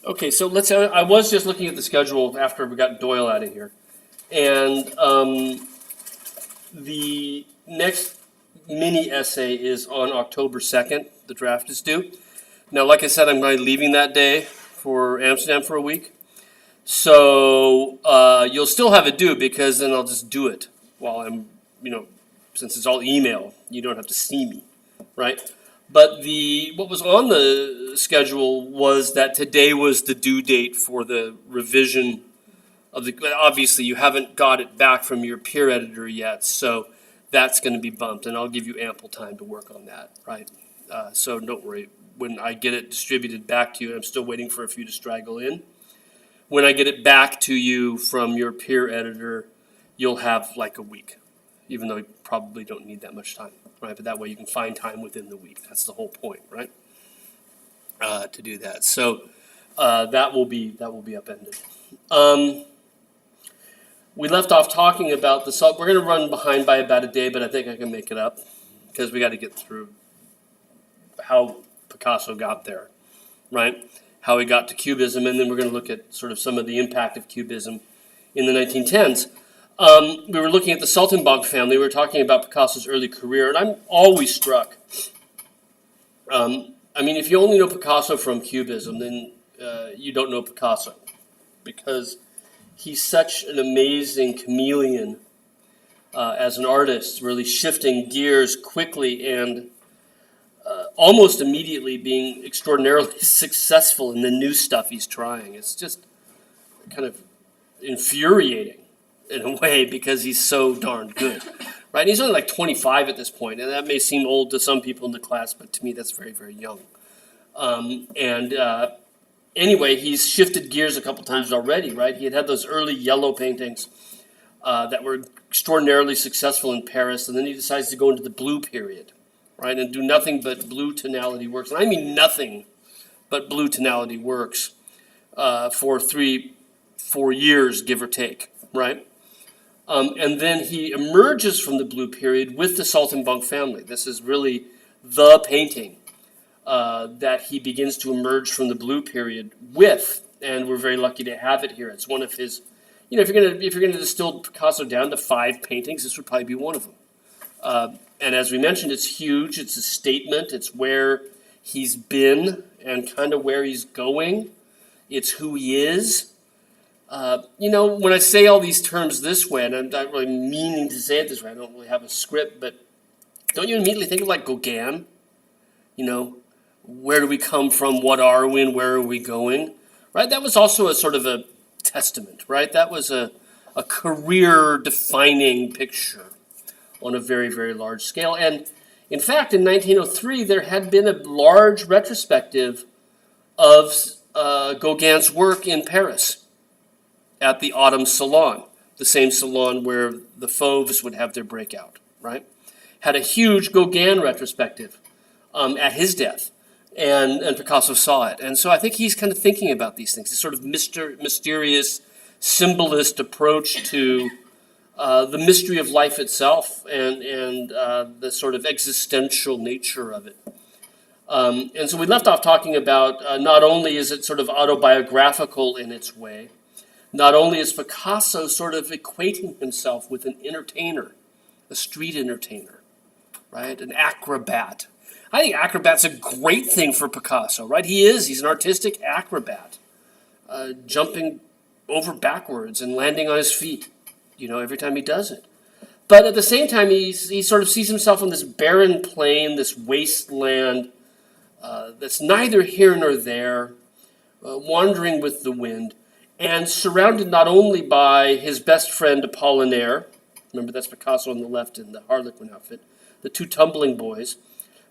Okay, so I was just looking at the schedule after we got Doyle out of here. And the next mini essay is on October 2nd. The draft is due. Now, like I said, I'm going to be leaving that day for Amsterdam for a week. So you'll still have it due because then I'll just do it while I'm, since it's all email, you don't have to see me, right? But what was on the schedule was that today was the due date for the revision of obviously you haven't got it back from your peer editor yet, so that's going to be bumped, and I'll give you ample time to work on that, right? So don't worry. When I get it distributed back to you, I'm still waiting for a few to straggle in. When I get it back to you from your peer editor, you'll have like a week, even though you probably don't need that much time, right? But that way you can find time within the week. That's the whole point, right? To do that. So that will be upended. We left off talking about the salt. We're going to run behind by about a day, but I think I can make it up because we got to get through how Picasso got there, right? How he got to Cubism, and then we're going to look at sort of some of the impact of Cubism in the 1910s. We were looking at the Saltimbanque family. We were talking about Picasso's early career, and I'm always struck. If you only know Picasso from Cubism, then you don't know Picasso, because he's such an amazing chameleon as an artist, really shifting gears quickly and almost immediately being extraordinarily successful in the new stuff he's trying. It's just kind of infuriating in a way because he's so darn good, right? And he's only like 25 at this point, and that may seem old to some people in the class, but to me that's very, very young. Anyway, he's shifted gears a couple times already, right? He had those early yellow paintings that were extraordinarily successful in Paris, and then he decides to go into the blue period, right, and do nothing but blue tonality works. And I mean nothing but blue tonality works for 3-4 years, give or take, right? And then he emerges from the blue period with the Saltimbanque family. This is really the painting that he begins to emerge from the blue period with, and we're very lucky to have it here. It's one of his, if you're gonna distill Picasso down to 5 paintings, this would probably be one of them. And as we mentioned, it's huge. It's a statement. It's where he's been and kind of where he's going. It's who he is. When I say all these terms this way, and I'm not really meaning to say it this way, I don't really have a script, but don't you immediately think of like Gauguin? Where do we come from? What are we and where are we going? Right? That was also a sort of a testament, right? That was a career-defining picture on a very, very large scale. And in fact, in 1903, there had been a large retrospective of Gauguin's work in Paris at the Autumn Salon, the same salon where the Fauves would have their breakout, right? Had a huge Gauguin retrospective at his death. And Picasso saw it. And so I think he's kind of thinking about these things, this sort of mysterious, symbolist approach to the mystery of life itself and the sort of existential nature of it. And so we left off talking about not only is it sort of autobiographical in its way, not only is Picasso sort of equating himself with an entertainer, a street entertainer, right, an acrobat. I think acrobat's a great thing for Picasso, right? He's an artistic acrobat, jumping over backwards and landing on his feet, every time he does it. But at the same time, he sort of sees himself on this barren plain, this wasteland that's neither here nor there, wandering with the wind, and surrounded not only by his best friend Apollinaire, remember that's Picasso on the left in the Harlequin outfit, the 2 tumbling boys,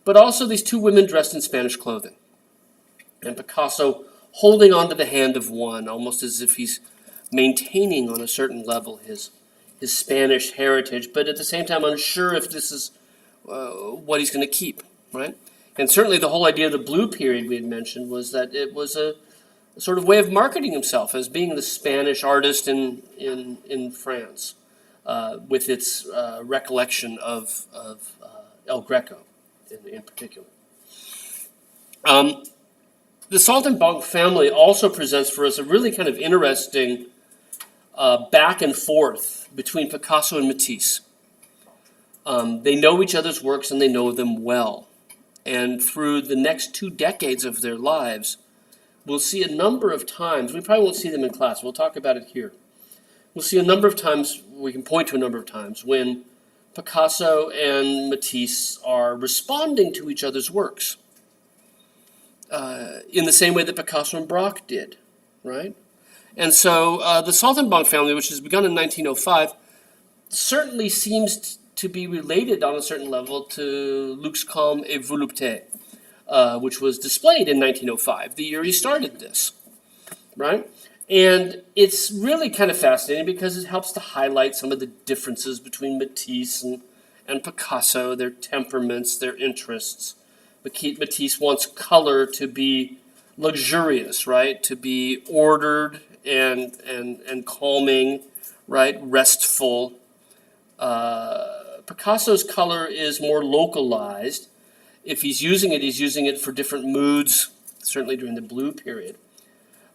but also these 2 women dressed in Spanish clothing. And Picasso holding onto the hand of one, almost as if he's maintaining on a certain level his Spanish heritage, but at the same time unsure if this is what he's going to keep, right? And certainly the whole idea of the blue period we had mentioned was that it was a sort of way of marketing himself as being the Spanish artist in France, with its recollection of El Greco in particular. The Saltimbanque family also presents for us a really kind of interesting back and forth between Picasso and Matisse. They know each other's works and they know them well. And through the next 2 decades of their lives, we'll see a number of times, we probably won't see them in class, we'll talk about it here. We'll see a number of times, we can point to a number of times, when Picasso and Matisse are responding to each other's works in the same way that Picasso and Braque did, right? And so the Saltimbanque family, which has begun in 1905, certainly seems to be related on a certain level to Lux Calme et Volupté, which was displayed in 1905, the year he started this, right? And it's really kind of fascinating because it helps to highlight some of the differences between Matisse and Picasso, their temperaments, their interests. Matisse wants color to be luxurious, right? To be ordered and calming, right? Restful. Picasso's color is more localized. If he's using it for different moods, certainly during the blue period.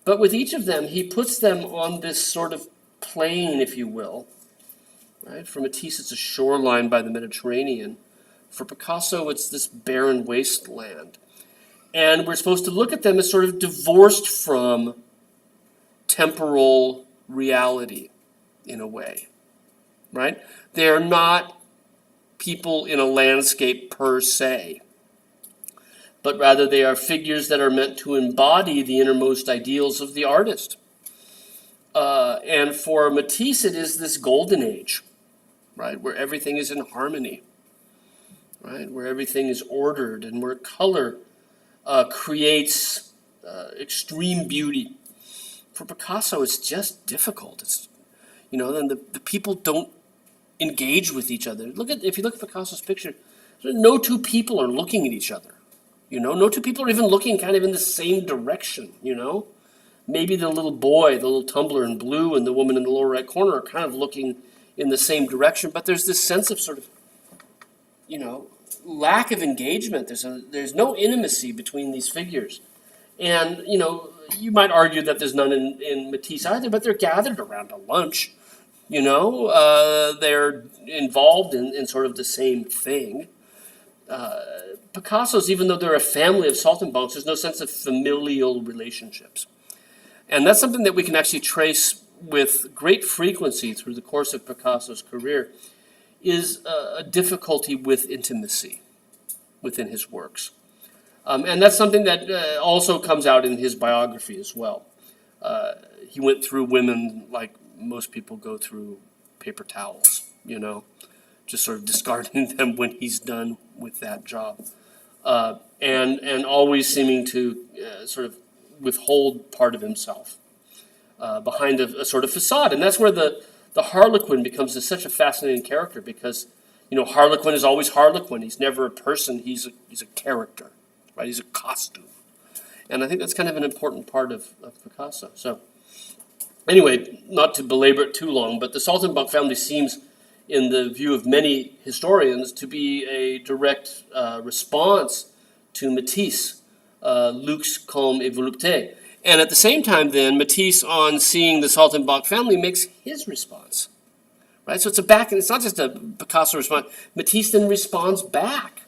But with each of them, he puts them on this sort of plane, if you will. Right? For Matisse, it's a shoreline by the Mediterranean. For Picasso, it's this barren wasteland. And we're supposed to look at them as sort of divorced from temporal reality, in a way. Right? They are not people in a landscape per se, but rather they are figures that are meant to embody the innermost ideals of the artist. And for Matisse, it is this golden age, right, where everything is in harmony, right, where everything is ordered and where color creates extreme beauty. For Picasso, it's just difficult. It's, then the people don't engage with each other. If you look at Picasso's picture, no two people are looking at each other. No two people are even looking kind of in the same direction, Maybe the little boy, the little tumbler in blue, and the woman in the lower right corner are kind of looking in the same direction, but there's this sense of sort of, lack of engagement. There's no intimacy between these figures. And, you might argue that there's none in Matisse either, but they're gathered around a lunch, they're involved in sort of the same thing. Picasso's, even though they're a family of Saltimbanques, there's no sense of familial relationships. And that's something that we can actually trace with great frequency through the course of Picasso's career, is a difficulty with intimacy within his works. And that's something that also comes out in his biography as well. He went through women like most people go through paper towels, just sort of discarding them when he's done with that job. And always seeming to sort of withhold part of himself behind a sort of facade. And that's where the Harlequin becomes such a fascinating character, because, Harlequin is always Harlequin. He's never a person. He's a character, right? He's a costume. And I think that's kind of an important part of Picasso. So anyway, not to belabor it too long, but the Saltimbanque family seems, in the view of many historians, to be a direct response to Matisse, Lux Calme et Volupté. And at the same time, then, Matisse, on seeing the Saltimbanque family, makes his response. Right? So it's not just a Picasso response. Matisse then responds back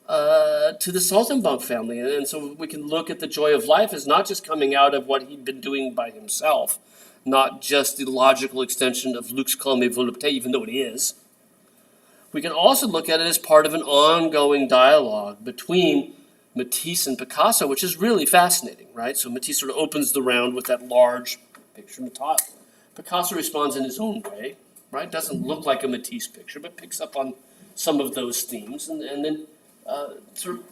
to the Saltimbanque family. And so we can look at the joy of life as not just coming out of what he'd been doing by himself, not just the logical extension of Lux Calme et Volupté, even though it is. We can also look at it as part of an ongoing dialogue between Matisse and Picasso, which is really fascinating, right? So Matisse sort of opens the round with that large picture. Picasso responds in his own way, right? Doesn't look like a Matisse picture, but picks up on some of those themes. And then sort of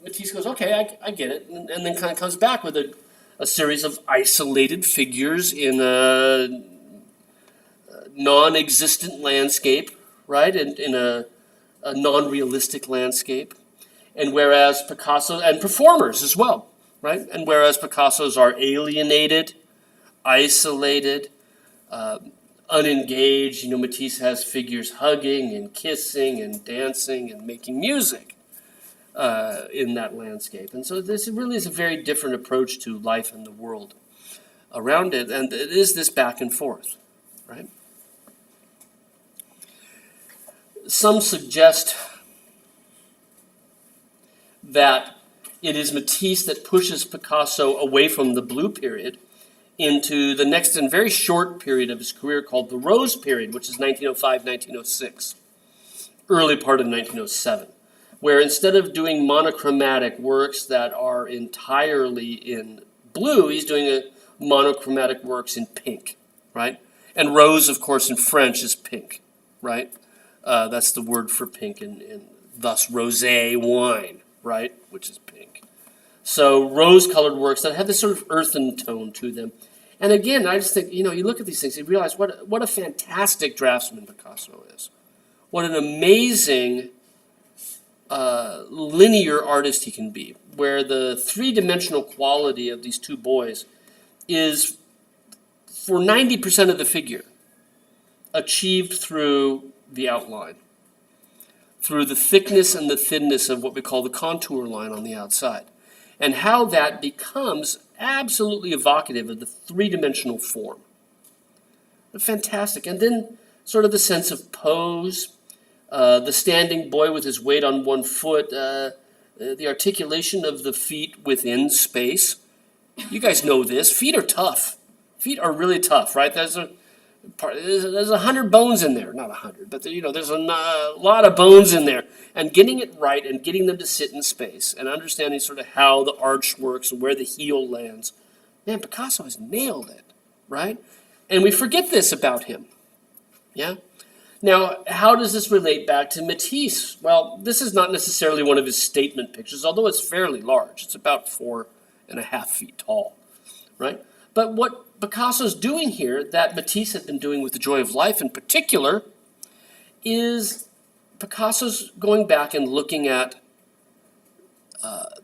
Matisse goes, okay, I get it. And then kind of comes back with a series of isolated figures in a non-existent landscape, right? In a non-realistic landscape. And whereas Picasso, and performers as well, right? And whereas Picasso's are alienated, isolated, unengaged, Matisse has figures hugging and kissing and dancing and making music. in that landscape. And so this really is a very different approach to life and the world around it, and it is this back and forth, right? Some suggest that it is Matisse that pushes Picasso away from the blue period into the next and very short period of his career called the Rose period, which is 1905-1906, early part of 1907, where instead of doing monochromatic works that are entirely in blue, he's doing a monochromatic works in pink, right? And rose, of course, in French is pink, right? That's the word for pink, and thus rosé wine, right, which is pink. So rose-colored works that have this sort of earthen tone to them. And again, I just think, you look at these things, you realize what a fantastic draftsman Picasso is. What an amazing linear artist he can be, where the three-dimensional quality of these two boys is, for 90% of the figure, achieved through the outline, through the thickness and the thinness of what we call the contour line on the outside, and how that becomes absolutely evocative of the three-dimensional form. Fantastic. And then sort of the sense of pose, the standing boy with his weight on one foot, the articulation of the feet within space. You guys know this. Feet are tough. Feet are really tough, right? There's 100 bones in there. Not 100, but there's a lot of bones in there. And getting it right and getting them to sit in space and understanding sort of how the arch works and where the heel lands. Man, Picasso has nailed it, right? And we forget this about him. Yeah? Now, how does this relate back to Matisse? Well, this is not necessarily one of his statement pictures, although it's fairly large. It's about 4.5 feet tall, right? But what Picasso's doing here, that Matisse had been doing with The Joy of Life in particular, is Picasso's going back and looking at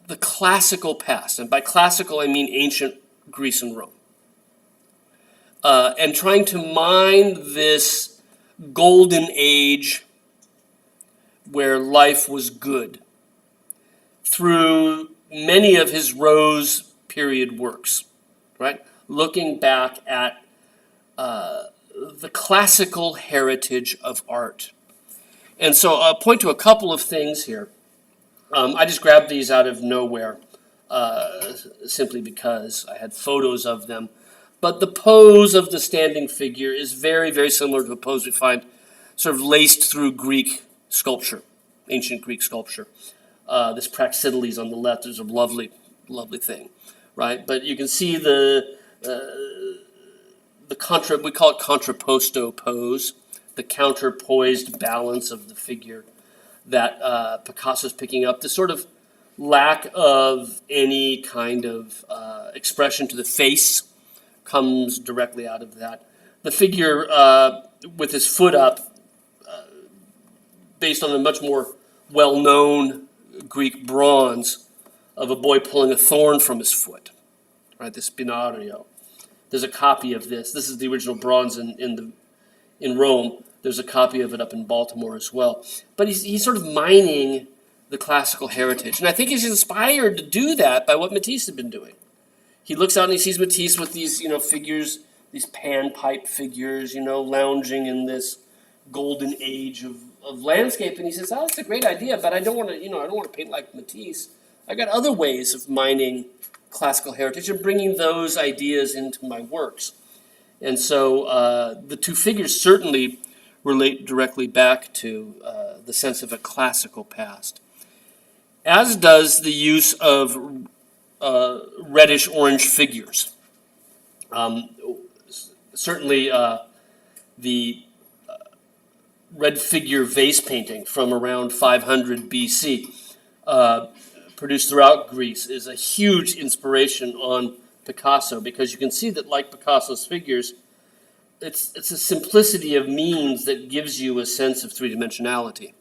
the classical past. And by classical, I mean ancient Greece and Rome. And trying to mine this golden age where life was good through many of his Rose period works, right? Looking back at the classical heritage of art. And so I'll point to a couple of things here. I just grabbed these out of nowhere simply because I had photos of them. But the pose of the standing figure is very, very similar to a pose we find sort of laced through Greek sculpture, ancient Greek sculpture. This Praxiteles on the left is a lovely, lovely thing, right? But you can see we call it contrapposto pose, the counterpoised balance of the figure that Picasso's picking up, the sort of lack of any kind of expression to the face comes directly out of that. The figure with his foot up, based on a much more well-known Greek bronze of a boy pulling a thorn from his foot, right? The spinario. There's a copy of this. This is the original bronze in Rome. There's a copy of it up in Baltimore as well. But he's sort of mining the classical heritage. And I think he's inspired to do that by what Matisse had been doing. He looks out and he sees Matisse with these, figures, these panpipe figures, lounging in this golden age of landscape. And he says, "Oh, that's a great idea, but I don't want to, I don't want to paint like Matisse. I got other ways of mining classical heritage and bringing those ideas into my works." And so the two figures certainly relate directly back to the sense of a classical past, as does the use of reddish-orange figures. Certainly the red figure vase painting from around 500 BC, produced throughout Greece, is a huge inspiration on Picasso, because you can see that, like Picasso's figures, it's a simplicity of means that gives you a sense of three-dimensionality.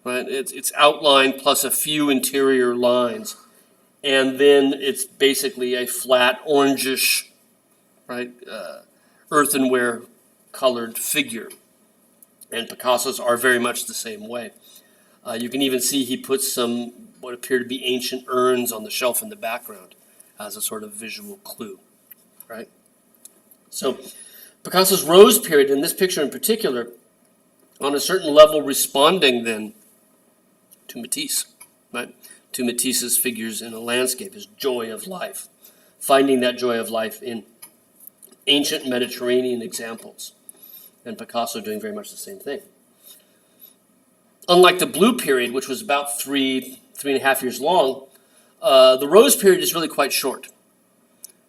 Right? It's outline plus a few interior lines, and then it's basically a flat orangish, right, earthenware colored figure. And Picasso's are very much the same way. You can even see he puts some what appear to be ancient urns on the shelf in the background as a sort of visual clue, right? So Picasso's Rose period, in this picture in particular, on a certain level responding then to Matisse, right? To Matisse's figures in a landscape, his joy of life, finding that joy of life in ancient Mediterranean examples, and Picasso doing very much the same thing. Unlike the Blue period, which was about 3.5 years long, the Rose period is really quite short.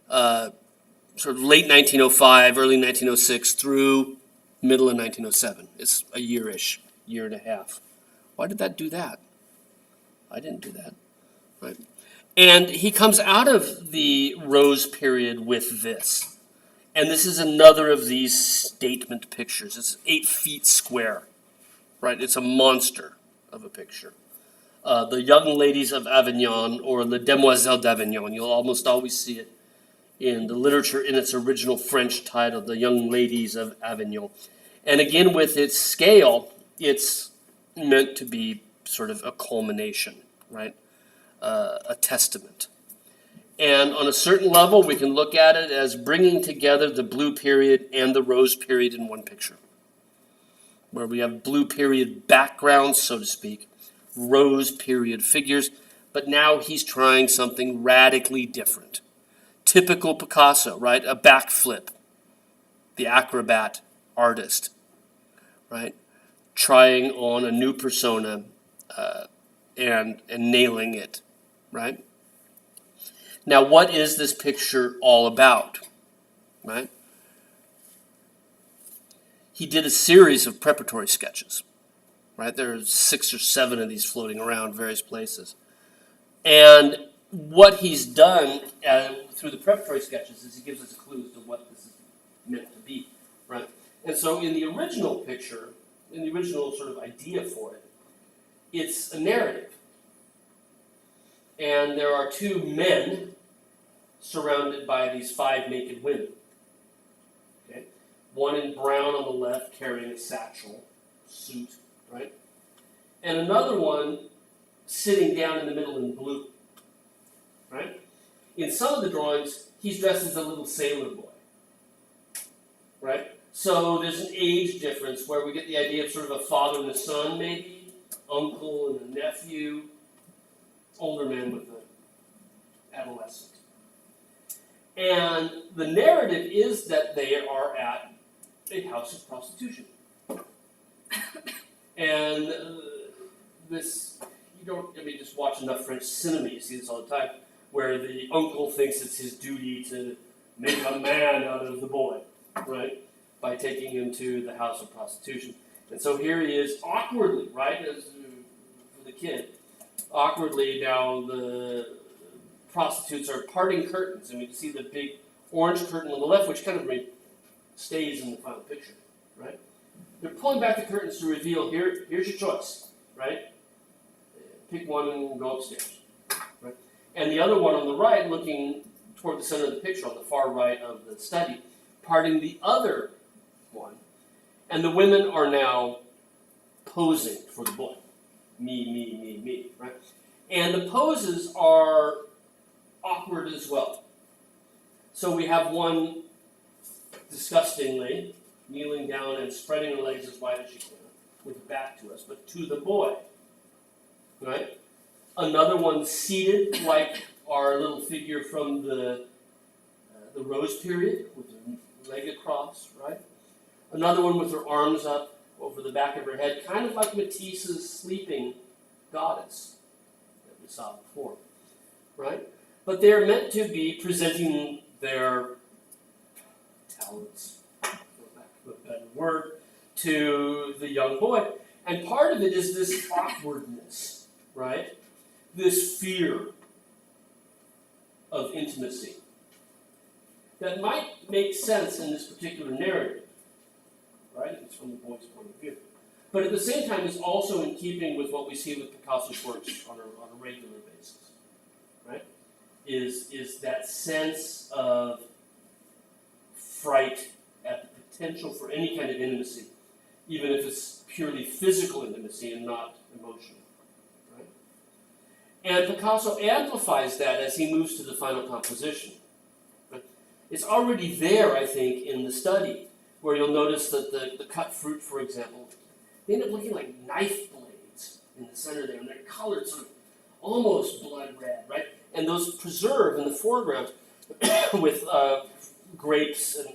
Sort of late 1905, early 1906 through middle of 1907. It's a year-ish, year and a half. Why did that do that? I didn't do that, right? And he comes out of the Rose period with this. And this is another of these statement pictures. It's 8 feet square, right? It's a monster of a picture. The Young Ladies of Avignon, or Les Demoiselles d'Avignon. You'll almost always see it in the literature in its original French title, The Young Ladies of Avignon. And again, with its scale, it's meant to be sort of a culmination, right? A testament. And on a certain level, we can look at it as bringing together the Blue period and the Rose period in one picture, where we have Blue period backgrounds, so to speak, Rose period figures, but now he's trying something radically different. Typical Picasso, right? A backflip, the acrobat artist, right? Trying on a new persona and nailing it, right? Now, what is this picture all about, right? He did a series of preparatory sketches, right? There are 6 or 7 of these floating around various places. And what he's done through the preparatory sketches is he gives us a clue as to what this is meant to be, right? And so in the original picture, in the original sort of idea for it, it's a narrative. And there are 2 men surrounded by these 5 naked women. Okay? One in brown on the left carrying a satchel, suit, right? And another one sitting down in the middle in blue, right? In some of the drawings, he's dressed as a little sailor boy, right? So there's an age difference where we get the idea of sort of a father and a son, maybe, uncle and a nephew, older man with an adolescent. And the narrative is that they are at a house of prostitution. And this, just watch enough French cinema, you see this all the time, where the uncle thinks it's his duty to make a man out of the boy, right? By taking him to the house of prostitution. And so here he is, awkwardly, right, for the kid. Awkwardly, now the prostitutes are parting curtains, and we can see the big orange curtain on the left, which kind of stays in the final picture, right? They're pulling back the curtains to reveal, here's your choice, right? Pick one and go upstairs, right? And the other one on the right, looking toward the center of the picture, on the far right of the study, parting the other one. And the women are now posing for the boy. Me, right? And the poses are awkward as well. So we have one disgustingly kneeling down and spreading her legs as wide as she can, with her back to us, but to the boy, right? Another one seated like our little figure from the Rose period, with her leg across, right? Another one with her arms up over the back of her head, kind of like Matisse's sleeping goddess that we saw before, right? But they're meant to be presenting their talents, for lack of a better word, to the young boy. And part of it is this awkwardness, right? This fear of intimacy that might make sense in this particular narrative, right? It's from the boy's point of view. But at the same time, it's also in keeping with what we see with Picasso's works on a regular basis, right? Is that sense of fright at the potential for any kind of intimacy, even if it's purely physical intimacy and not emotional, right? And Picasso amplifies that as he moves to the final composition. It's already there, I think, in the study, where you'll notice that the cut fruit, for example, they end up looking like knife blades in the center there, and they're colored sort of almost blood red, right? And those preserve in the foreground with grapes and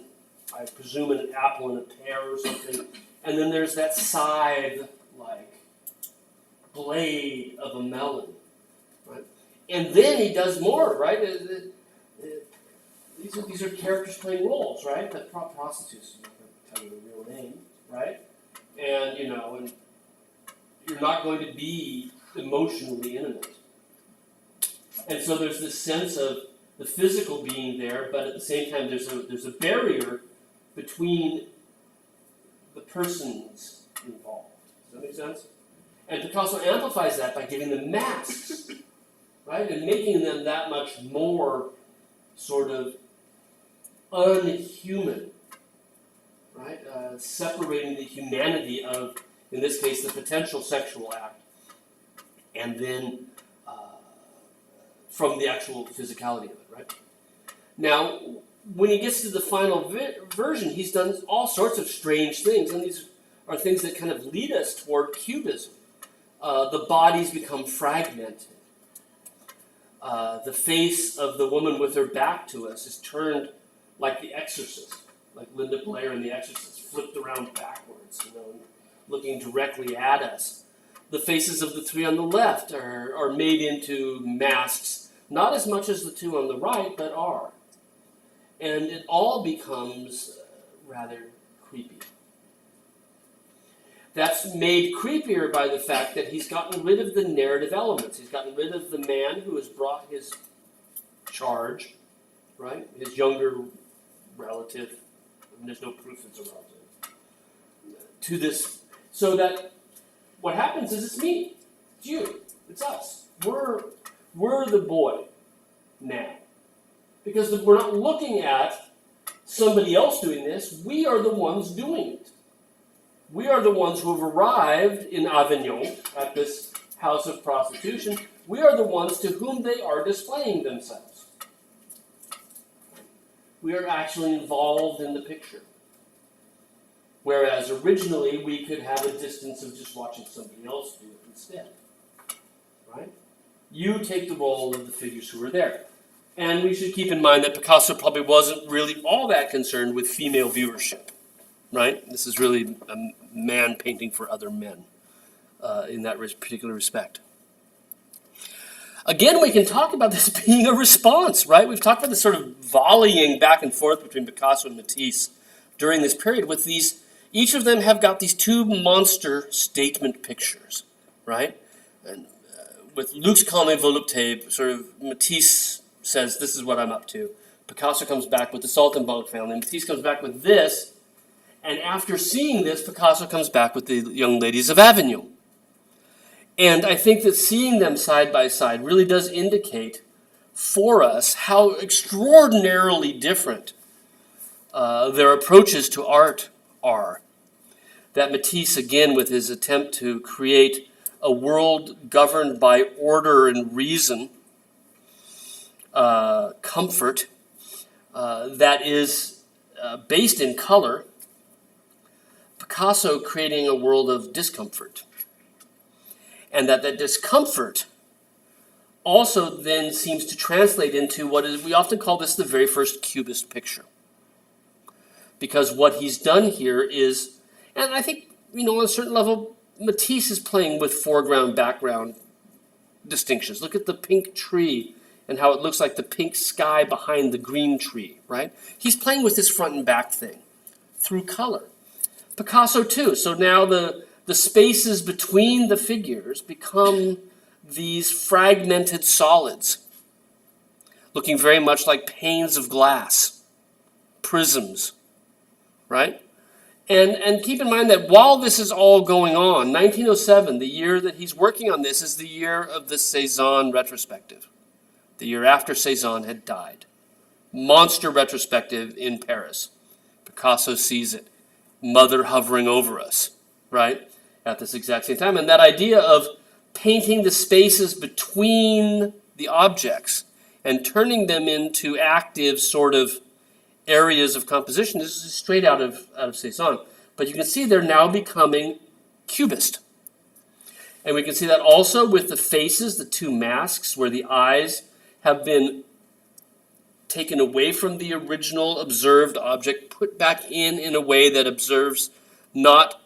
I presume an apple and a pear or something. And then there's that scythe-like blade of a melon, right? And then he does more, right? These are characters playing roles, right? The prostitutes, I'm not going to tell you the real name, right? And, and you're not going to be emotionally intimate. And so there's this sense of the physical being there, but at the same time there's a barrier between the persons involved. Does that make sense? And Picasso amplifies that by giving them masks, right? And making them that much more sort of unhuman, right? Separating the humanity of, in this case, the potential sexual act, and then from the actual physicality of it, right? Now, when he gets to the final version, he's done all sorts of strange things, and these are things that kind of lead us toward Cubism. The bodies become fragmented. The face of the woman with her back to us is turned like The Exorcist, like Linda Blair in The Exorcist, flipped around backwards, looking directly at us. The faces of the three on the left are made into masks, not as much as the two on the right, but are. And it all becomes rather creepy. That's made creepier by the fact that he's gotten rid of the narrative elements. He's gotten rid of the man who has brought his charge, right? His younger relative, and there's no proof it's a relative, to this. So that what happens is it's me, it's you, it's us. We're the boy now. Because we're not looking at somebody else doing this, we are the ones doing it. We are the ones who have arrived in Avignon at this house of prostitution. We are the ones to whom they are displaying themselves. We are actually involved in the picture. Whereas originally we could have a distance of just watching somebody else do it instead. Right? You take the role of the figures who are there. And we should keep in mind that Picasso probably wasn't really all that concerned with female viewership. Right? This is really a man painting for other men in that particular respect. Again, we can talk about this being a response, right? We've talked about this sort of volleying back and forth between Picasso and Matisse during this period with these, each of them have got these two monster statement pictures, right? And with Lux Calme Volupté, sort of Matisse says, this is what I'm up to. Picasso comes back with the Saltimbanque family. Matisse comes back with this. And after seeing this, Picasso comes back with the young ladies of Avignon. And I think that seeing them side by side really does indicate for us how extraordinarily different their approaches to art are. That Matisse, again, with his attempt to create a world governed by order and reason, comfort, that is based in color, Picasso creating a world of discomfort. And that discomfort also then seems to translate into what is, we often call this the very first Cubist picture. Because what he's done here is, and I think, on a certain level, Matisse is playing with foreground, background distinctions. Look at the pink tree and how it looks like the pink sky behind the green tree, right? He's playing with this front and back thing through color. Picasso too. So now the spaces between the figures become these fragmented solids, looking very much like panes of glass, prisms, right? And keep in mind that while this is all going on, 1907, the year that he's working on this, is the year of the Cézanne retrospective, the year after Cézanne had died. Monster retrospective in Paris. Picasso sees it, mother hovering over us, right? At this exact same time. And that idea of painting the spaces between the objects and turning them into active sort of areas of composition. This is straight out of Cezanne. But you can see they're now becoming cubist. And we can see that also with the faces, the two masks, where the eyes have been taken away from the original observed object, put back in a way that observes not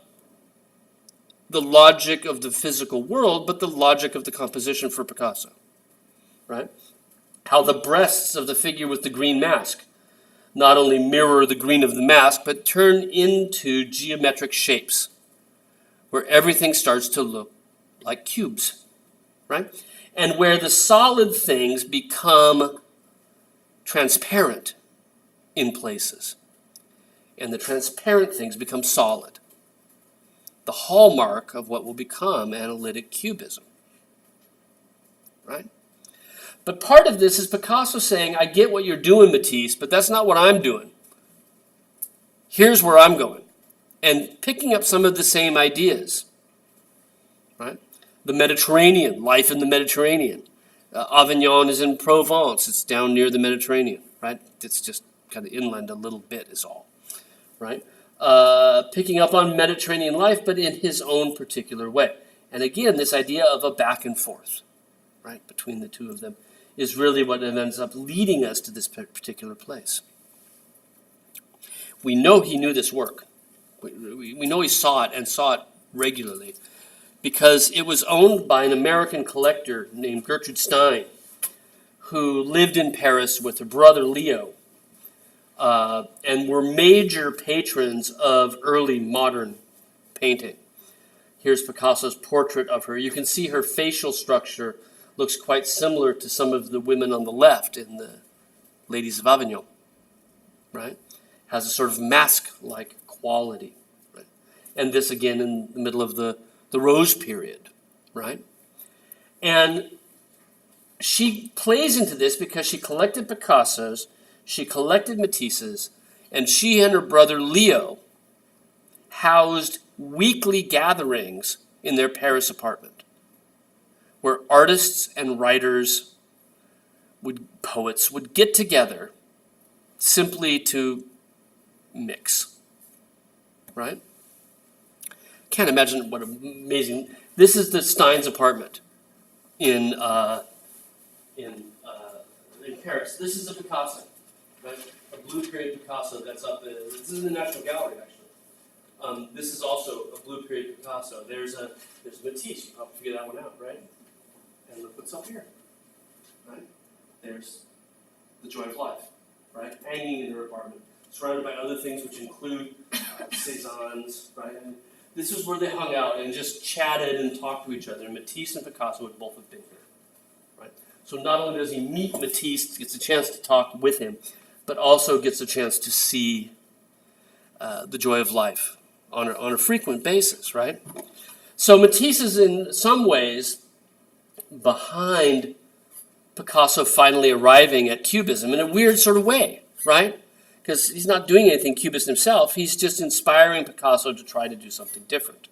the logic of the physical world, but the logic of the composition for Picasso, right? How the breasts of the figure with the green mask not only mirror the green of the mask, but turn into geometric shapes, where everything starts to look like cubes, right? And where the solid things become transparent in places, and the transparent things become solid. The hallmark of what will become analytic cubism, right? But part of this is Picasso saying, I get what you're doing, Matisse, but that's not what I'm doing. Here's where I'm going. And picking up some of the same ideas, right? The Mediterranean, life in the Mediterranean. Avignon is in Provence. It's down near the Mediterranean, right? It's just kind of inland a little bit is all, right? Picking up on Mediterranean life, but in his own particular way. And again, this idea of a back and forth, right, between the two of them is really what ends up leading us to this particular place. We know he knew this work. We know he saw it and saw it regularly because it was owned by an American collector named Gertrude Stein, who lived in Paris with her brother Leo, and were major patrons of early modern painting. Here's Picasso's portrait of her. You can see her facial structure looks quite similar to some of the women on the left in the Ladies of Avignon, right? Has a sort of mask-like quality, right? And this again in the middle of the Rose period, right? And she plays into this because she collected Picasso's, she collected Matisse's, and she and her brother Leo housed weekly gatherings in their Paris apartment, where artists and writers, poets would get together simply to mix, right? Can't imagine what amazing. This is the Stein's apartment in Paris. This is a Picasso, right? A blue period Picasso that's up. This is in the National Gallery, actually. This is also a blue period Picasso. There's Matisse. You probably figure that one out, right? And look what's up here, right? There's the Joy of Life, right? Hanging in her apartment, surrounded by other things which include Cezanne's, right? And this is where they hung out and just chatted and talked to each other. And Matisse and Picasso would both have been here, right? So not only does he meet Matisse, gets a chance to talk with him, but also gets a chance to see the Joy of Life on a frequent basis, right? So Matisse is in some ways behind Picasso finally arriving at Cubism in a weird sort of way, right? Because he's not doing anything Cubist himself. He's just inspiring Picasso to try to do something different.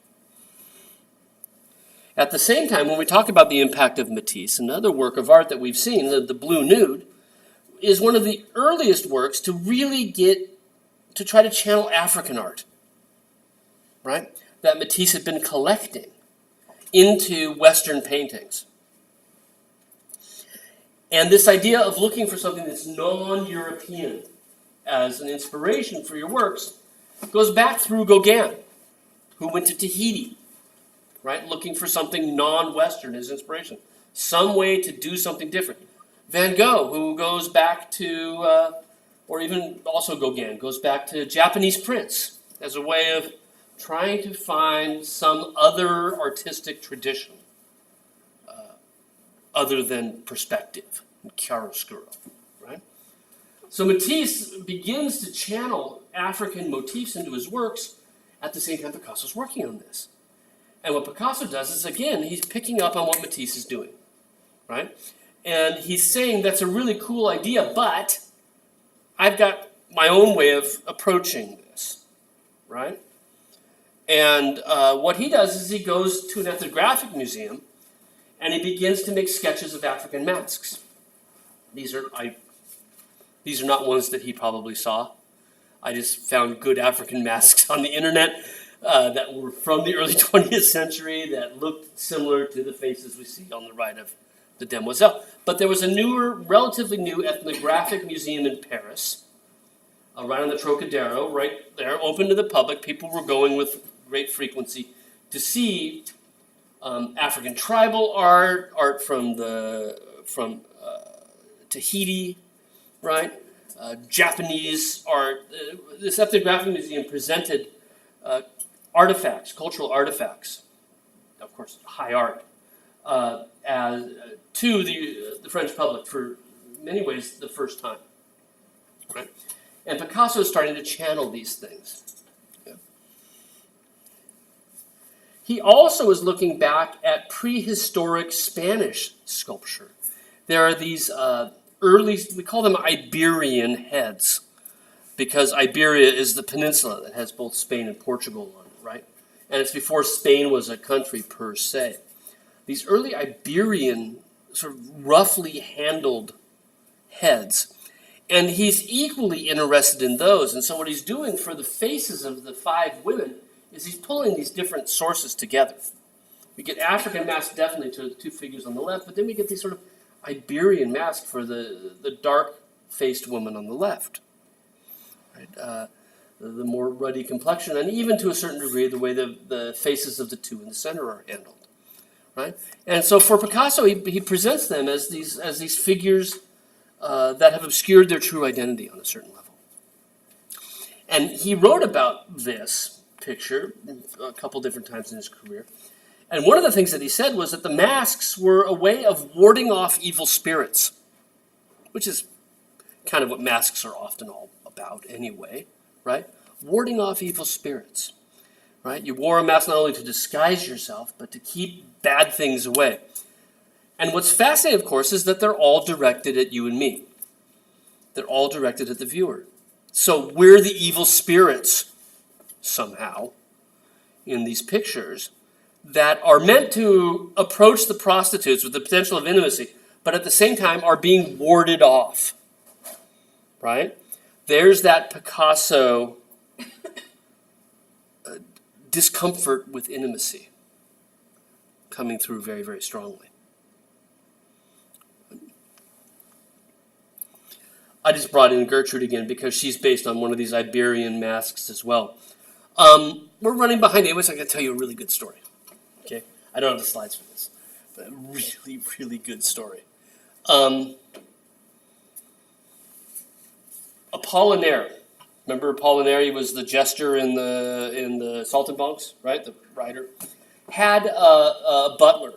At the same time, when we talk about the impact of Matisse, another work of art that we've seen, the Blue Nude, is one of the earliest works to really get to try to channel African art, right? That Matisse had been collecting into Western paintings. And this idea of looking for something that's non-European as an inspiration for your works goes back through Gauguin, who went to Tahiti, right? Looking for something non-Western as inspiration. Some way to do something different. Van Gogh, who goes back to, or even also Gauguin, goes back to Japanese prints as a way of trying to find some other artistic tradition other than perspective, chiaroscuro, right? So Matisse begins to channel African motifs into his works at the same time Picasso's working on this. And what Picasso does is, again, he's picking up on what Matisse is doing, right? And he's saying that's a really cool idea, but I've got my own way of approaching this, right? And what he does is he goes to an ethnographic museum and he begins to make sketches of African masks. These are not ones that he probably saw. I just found good African masks on the internet that were from the early 20th century that looked similar to the faces we see on the right of the Demoiselle. But there was a newer, relatively new ethnographic museum in Paris, right on the Trocadero, right there, open to the public. People were going with great frequency to see African tribal art from Tahiti, right? Japanese art. This ethnographic museum presented artifacts, cultural artifacts, of course, high art, to the French public for many ways the first time, right? And Picasso is starting to channel these things. Yeah. He also is looking back at prehistoric Spanish sculpture. There are these early, we call them Iberian heads, because Iberia is the peninsula that has both Spain and Portugal on it, right? And it's before Spain was a country per se. These early Iberian, sort of roughly handled heads. And he's equally interested in those. And so what he's doing for the faces of the 5 women is he's pulling these different sources together. We get African masks definitely to the 2 figures on the left, but then we get these sort of Iberian mask for the dark-faced woman on the left. Right? The more ruddy complexion, and even to a certain degree the way the faces of the 2 in the center are handled. Right? And so for Picasso, he presents them as these figures that have obscured their true identity on a certain level. And he wrote about this picture a couple different times in his career. And one of the things that he said was that the masks were a way of warding off evil spirits, which is kind of what masks are often all about anyway, right? Warding off evil spirits, right? You wore a mask not only to disguise yourself, but to keep bad things away. And what's fascinating, of course, is that they're all directed at you and me. They're all directed at the viewer. So we're the evil spirits, somehow, in these pictures, that are meant to approach the prostitutes with the potential of intimacy, but at the same time are being warded off. Right? There's that Picasso discomfort with intimacy coming through very, very strongly. I just brought in Gertrude again because she's based on one of these Iberian masks as well. We're running behind it. I can tell you a really good story. Okay, I don't have the slides for this, but a really, really good story. Apollinaire. Remember Apollinaire? He was the jester in the Saltimbanques, right? The writer had a butler,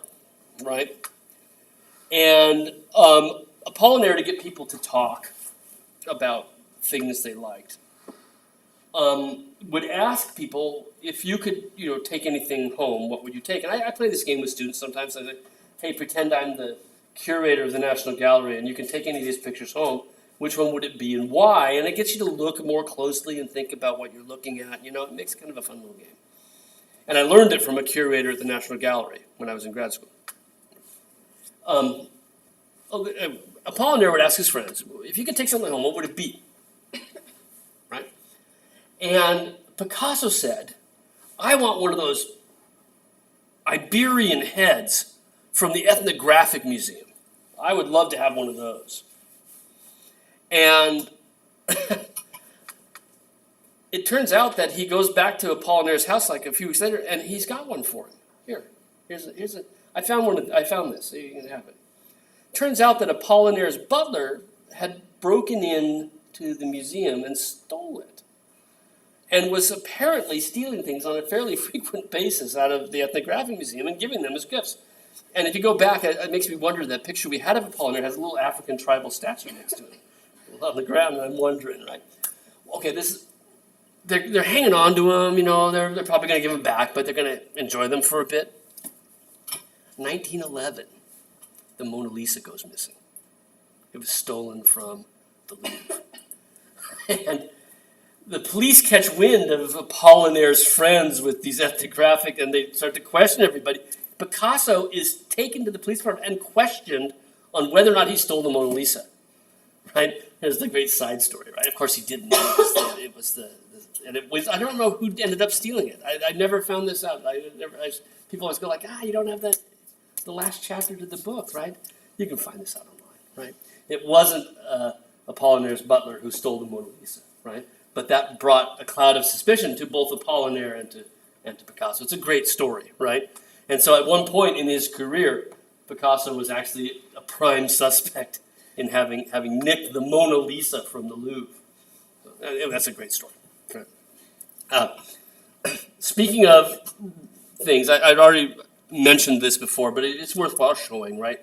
right? And Apollinaire, to get people to talk about things they liked, would ask people, if you could, take anything home, what would you take? And I play this game with students sometimes. I say, hey, pretend I'm the curator of the National Gallery, and you can take any of these pictures home. Which one would it be and why? And it gets you to look more closely and think about what you're looking at. It makes kind of a fun little game. And I learned it from a curator at the National Gallery when I was in grad school. Apollinaire would ask his friends, if you could take something home, what would it be? Right? And Picasso said, I want one of those Iberian heads from the Ethnographic Museum. I would love to have one of those. And it turns out that he goes back to Apollinaire's house like a few weeks later, and he's got one for him. Here's a. I found this, so you can have it. Turns out that Apollinaire's butler had broken into the museum and stole it, and was apparently stealing things on a fairly frequent basis out of the Ethnographic Museum and giving them as gifts. And if you go back, it makes me wonder, that picture we had of Apollinaire has a little African tribal statue next to it on the ground, and I'm wondering, right? Okay, they're hanging on to them, they're probably going to give them back, but they're going to enjoy them for a bit. 1911, the Mona Lisa goes missing. It was stolen from the Louvre. And the police catch wind of Apollinaire's friends with these ethnographic, and they start to question everybody. Picasso is taken to the police department and questioned on whether or not he stole the Mona Lisa. Right? There's the great side story, right? Of course he didn't. I don't know who ended up stealing it. I never found this out. People always go like, you don't have the last chapter to the book, right? You can find this out online, right? It wasn't Apollinaire's butler who stole the Mona Lisa, right? But that brought a cloud of suspicion to both Apollinaire and to Picasso. It's a great story, right? And so at one point in his career, Picasso was actually a prime suspect in having nicked the Mona Lisa from the Louvre. That's a great story. Speaking of things, I'd already mentioned this before, but it's worthwhile showing, right?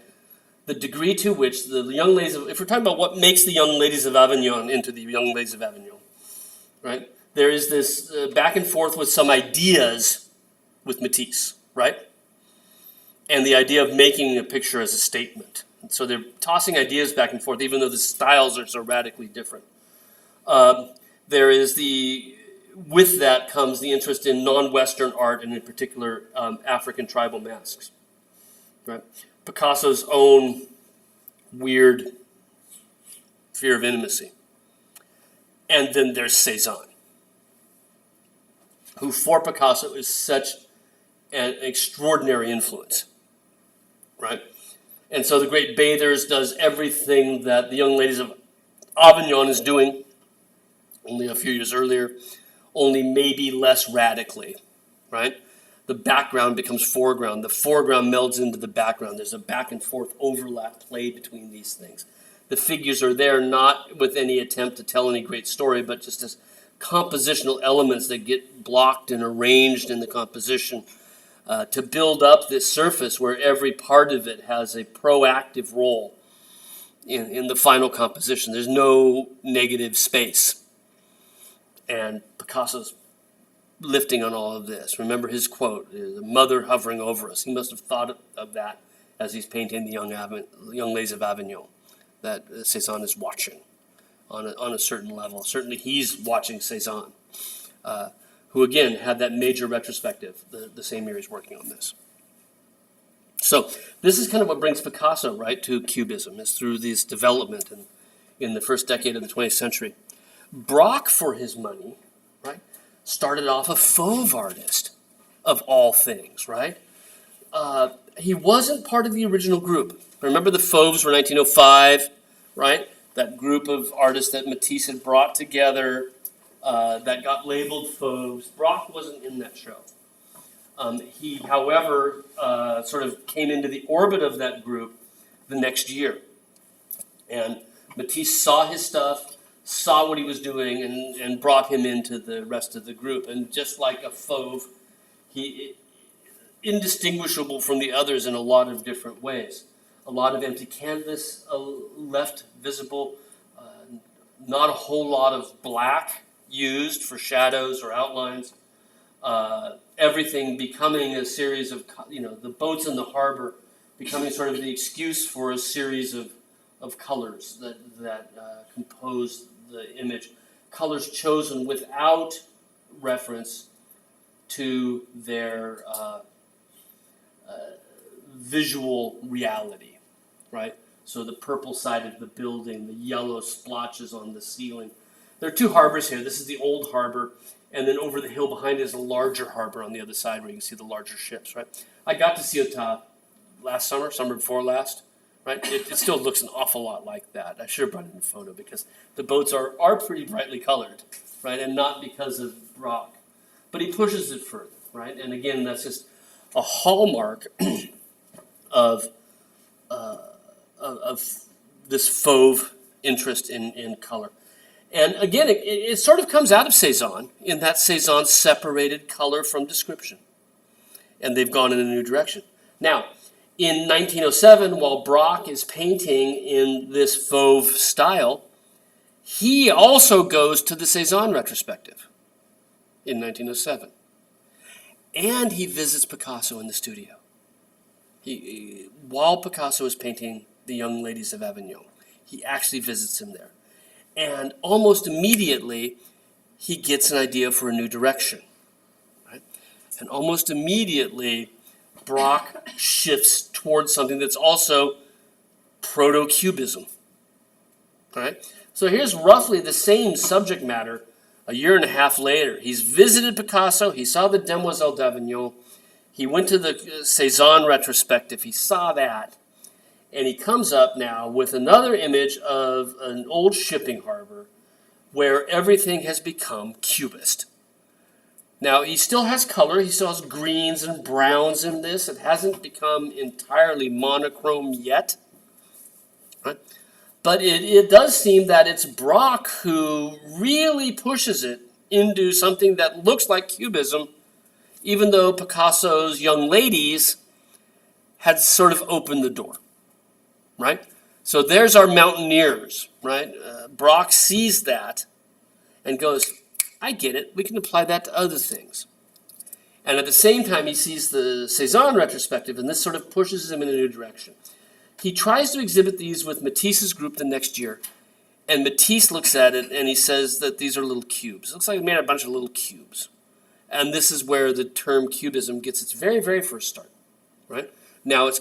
The degree to which the young ladies if we're talking about what makes the young ladies of Avignon into the young ladies of Avignon, right? There is this back and forth with some ideas with Matisse, right? And the idea of making a picture as a statement. And so they're tossing ideas back and forth, even though the styles are so radically different. With that comes the interest in non-Western art, and in particular African tribal masks. Right? Picasso's own weird fear of intimacy. And then there's Cézanne, who for Picasso is such an extraordinary influence. Right? And so the Great Bathers does everything that the young ladies of Avignon is doing only a few years earlier, only maybe less radically, right? The background becomes foreground. The foreground melds into the background. There's a back and forth overlap play between these things. The figures are there not with any attempt to tell any great story, but just as compositional elements that get blocked and arranged in the composition to build up this surface where every part of it has a proactive role in the final composition. There's no negative space. And Picasso's lifting on all of this. Remember his quote, the mother hovering over us. He must have thought of that as he's painting the young ladies of Avignon, that Cézanne is watching on a certain level. Certainly he's watching Cézanne, who again had that major retrospective the same year he's working on this. So this is kind of what brings Picasso, right, to Cubism, is through this development in the first decade of the 20th century. Braque, for his money, right, started off a fauve artist, of all things, right? He wasn't part of the original group. Remember the fauves were 1905, right? That group of artists that Matisse had brought together that got labeled fauves. Braque wasn't in that show. He, however, sort of came into the orbit of that group the next year. And Matisse saw his stuff, saw what he was doing, and brought him into the rest of the group. And just like a fauve, he indistinguishable from the others in a lot of different ways. A lot of empty canvas left visible, not a whole lot of black used for shadows or outlines. Everything becoming a series of, the boats in the harbor becoming sort of the excuse for a series of colors that compose the image. Colors chosen without reference to their visual reality, right? So the purple side of the building, the yellow splotches on the ceiling. There are two harbors here. This is the old harbor, and then over the hill behind is a larger harbor on the other side where you can see the larger ships, right? I got to Ciotat last summer before last, right? It still looks an awful lot like that. I should have brought it in a photo because the boats are pretty brightly colored, right? And not because of rock. But he pushes it further, right? And again, that's just a hallmark of this fauve interest in color. And again, it sort of comes out of Cézanne, in that Cézanne separated color from description. And they've gone in a new direction. Now, in 1907, while Braque is painting in this fauve style, he also goes to the Cézanne retrospective in 1907. And he visits Picasso in the studio. While Picasso is painting the young ladies of Avignon, he actually visits him there. And almost immediately, he gets an idea for a new direction. Right? And almost immediately, Braque shifts towards something that's also proto-cubism. All right? So here's roughly the same subject matter a year and a half later. He's visited Picasso. He saw the Demoiselle d'Avignon. He went to the Cézanne retrospective. He saw that. And he comes up now with another image of an old shipping harbor where everything has become cubist. Now, he still has color. He still has greens and browns in this. It hasn't become entirely monochrome yet. Right? But it does seem that it's Braque who really pushes it into something that looks like cubism, even though Picasso's Young Ladies had sort of opened the door. Right? So there's our mountaineers, right? Braque sees that and goes, I get it. We can apply that to other things. And at the same time, he sees the Cézanne retrospective, and this sort of pushes him in a new direction. He tries to exhibit these with Matisse's group the next year, and Matisse looks at it, and he says that these are little cubes. It looks like he made a bunch of little cubes. And this is where the term cubism gets its very, very first start, right? Now it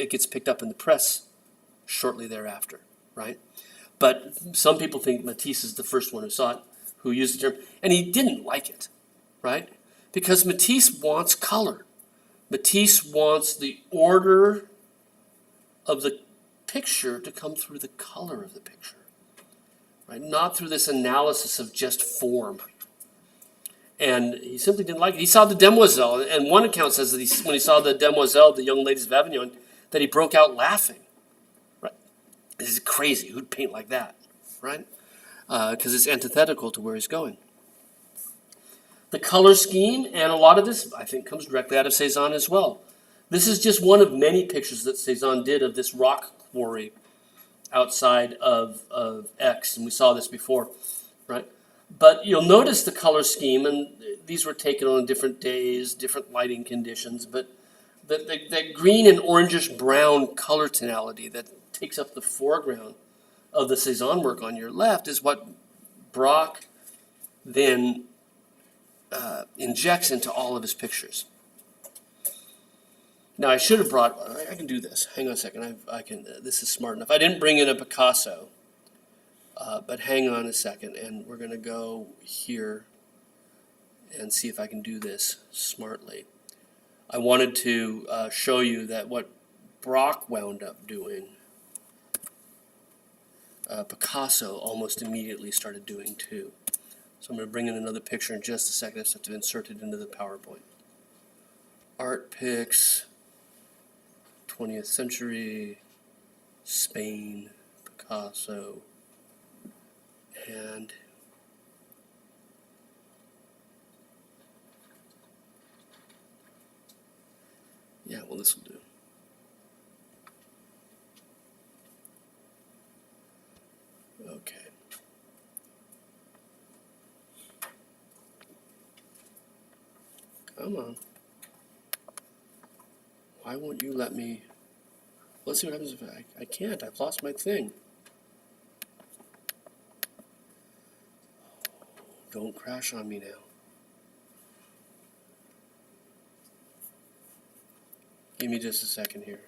gets picked up in the press shortly thereafter, right? But some people think Matisse is the first one who saw it, who used the term, and he didn't like it, right? Because Matisse wants color. Matisse wants the order of the picture to come through the color of the picture, right? Not through this analysis of just form. And he simply didn't like it. He saw the Demoiselle, and one account says that when he saw the Demoiselle, the Young Ladies of Avignon, that he broke out laughing. This is crazy. Who'd paint like that, right? Because it's antithetical to where he's going. The color scheme, and a lot of this, I think, comes directly out of Cézanne as well. This is just one of many pictures that Cézanne did of this rock quarry outside of Aix, and we saw this before, right? But you'll notice the color scheme, and these were taken on different days, different lighting conditions, but that green and orangish brown color tonality that takes up the foreground of the Cézanne work on your left is what Braque then injects into all of his pictures. Now I should have brought, I can do this. Hang on a second, I can. This is smart enough. I didn't bring in a Picasso, but hang on a second, and we're going to go here and see if I can do this smartly. I wanted to show you that what Braque wound up doing, Picasso almost immediately started doing too. So I'm going to bring in another picture in just a second. I just have to insert it into the PowerPoint. Art pics, 20th century, Spain, Picasso, and yeah, well, this will do. Okay. Come on. Why won't you let me? Let's see what happens if I can't. I've lost my thing. Don't crash on me now. Give me just a second here.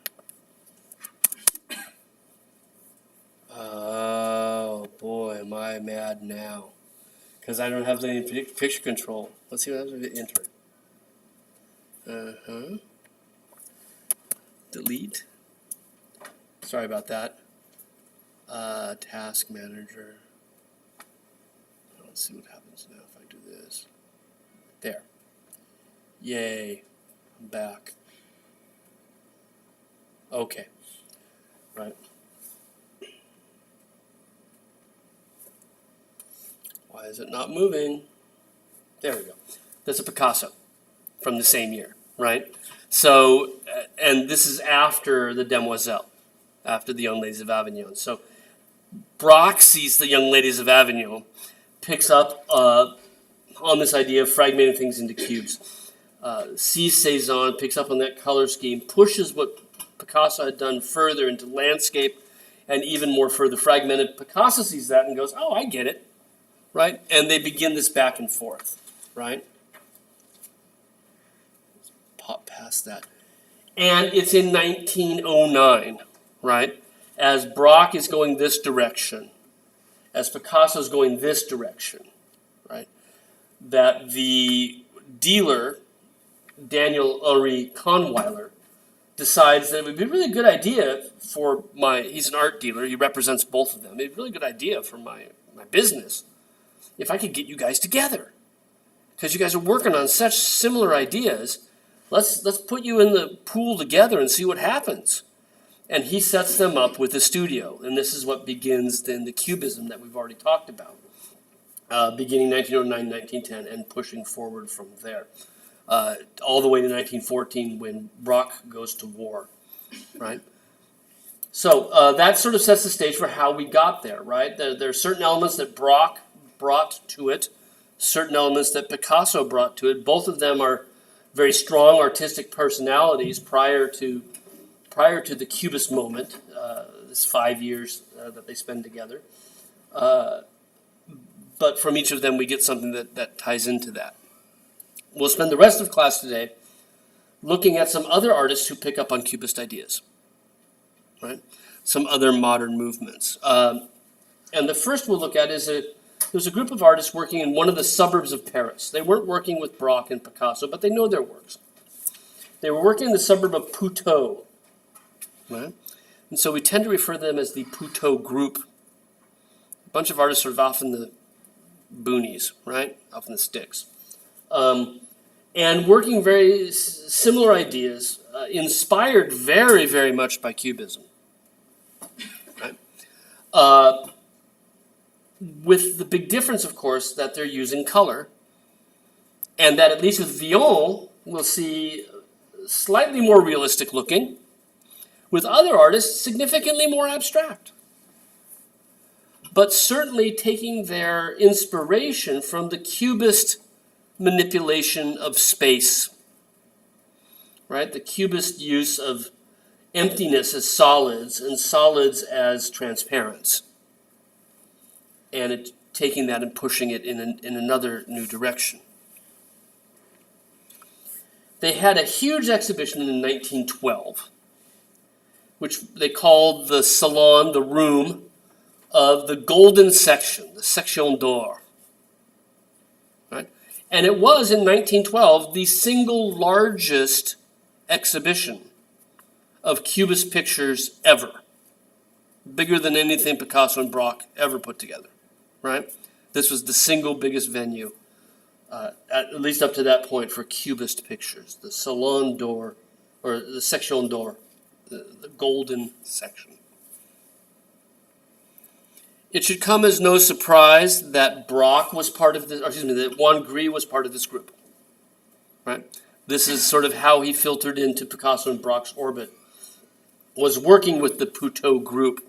Oh boy, am I mad now. Because I don't have any picture control. Let's see what happens if I enter. Delete. Sorry about that. Task manager. Let's see what happens now if I do this. There. Yay. I'm back. Okay. Right. Why is it not moving? There we go. That's a Picasso from the same year, right? So, and this is after the Demoiselle, after the Young Ladies of Avignon. So, Braque sees the Young Ladies of Avignon, picks up on this idea of fragmenting things into cubes, sees Cézanne, picks up on that color scheme, pushes what Picasso had done further into landscape and even more further fragmented. Picasso sees that and goes, oh, I get it, right? And they begin this back and forth, right? Let's pop past that. And it's in 1909, right? As Braque is going this direction, as Picasso's going this direction, right? That the dealer, Daniel Henri Kahnweiler, decides that it would be a really good idea for he's an art dealer, he represents both of them. It'd be a really good idea for my business if I could get you guys together. Because you guys are working on such similar ideas. Let's put you in the pool together and see what happens. And he sets them up with a studio. And this is what begins then the Cubism that we've already talked about. Beginning 1909, 1910, and pushing forward from there. All the way to 1914 when Braque goes to war, right? So that sort of sets the stage for how we got there, right? There are certain elements that Braque brought to it, certain elements that Picasso brought to it. Both of them are very strong artistic personalities prior to the Cubist moment, this 5 years that they spend together. But from each of them we get something that ties into that. We'll spend the rest of class today looking at some other artists who pick up on Cubist ideas, right? Some other modern movements. And the first we'll look at is there's a group of artists working in one of the suburbs of Paris. They weren't working with Braque and Picasso, but they know their works. They were working in the suburb of Puteaux, right? And so we tend to refer to them as the Puteaux group. A bunch of artists sort of off in the boonies, right? Off in the sticks. And working very similar ideas, inspired very, very much by Cubism. Right? With the big difference, of course, that they're using color, and that at least with Villon, we'll see slightly more realistic looking, with other artists significantly more abstract. But certainly taking their inspiration from the Cubist manipulation of space, right? The Cubist use of emptiness as solids and solids as transparents, and taking that and pushing it in another new direction. They had a huge exhibition in 1912, which they called the Salon, the room of the golden section, the Section d'Or. Right? And it was, in 1912, the single largest exhibition of Cubist pictures ever. Bigger than anything Picasso and Braque ever put together. Right? This was the single biggest venue, at least up to that point, for Cubist pictures. The Salon d'Or, or the Section d'Or, the golden section. It should come as no surprise that Braque was part of this, that Juan Gris was part of this group. Right? This is sort of how he filtered into Picasso and Braque's orbit, was working with the Puteaux group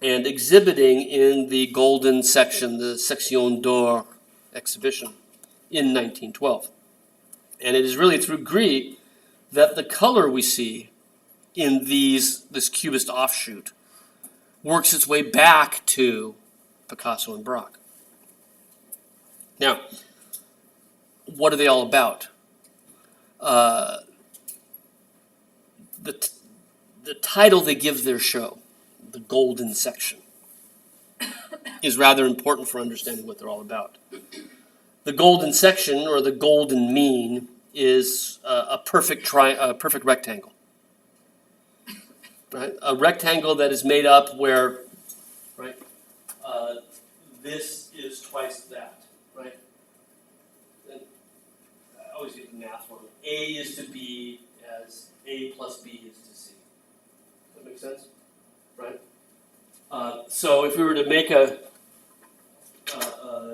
and exhibiting in the golden section, the Section d'Or exhibition in 1912. And it is really through Gris that the color we see in this Cubist offshoot works its way back to Picasso and Braque. Now, what are they all about? The title they give their show, the golden section, is rather important for understanding what they're all about. The golden section, or the golden mean, is a perfect rectangle. Right? A rectangle that is made up where, right, this is twice that, right? And I always get the math wrong. A is to B as A plus B is to C. Does that make sense? Right? So if we were to make a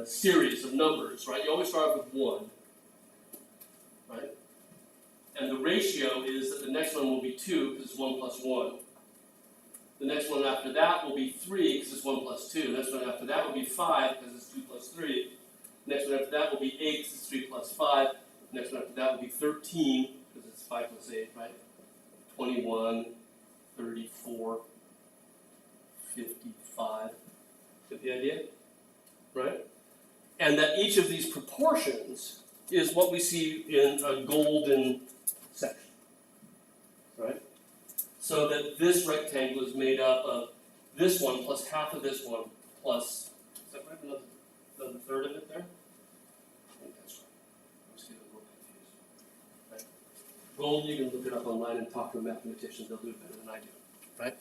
series of numbers, right, you always start with 1, right? And the ratio is that the next one will be 2 because it's 1 plus 1. The next one after that will be 3 because it's 1 plus 2. The next one after that will be 5 because it's 2 plus 3. The next one after that will be 8 because it's 3 plus 5. The next one after that will be 13 because it's 5 plus 8, right? 21, 34, 55. Get the idea? Right? And that each of these proportions is what we see in a golden section. right? So that this rectangle is made up of this one plus half of this one plus, is that right? Another third of it there? I think that's right. I was getting a little confused. Right? Gold, you can look it up online and talk to a mathematician. They'll do it better than I do, right?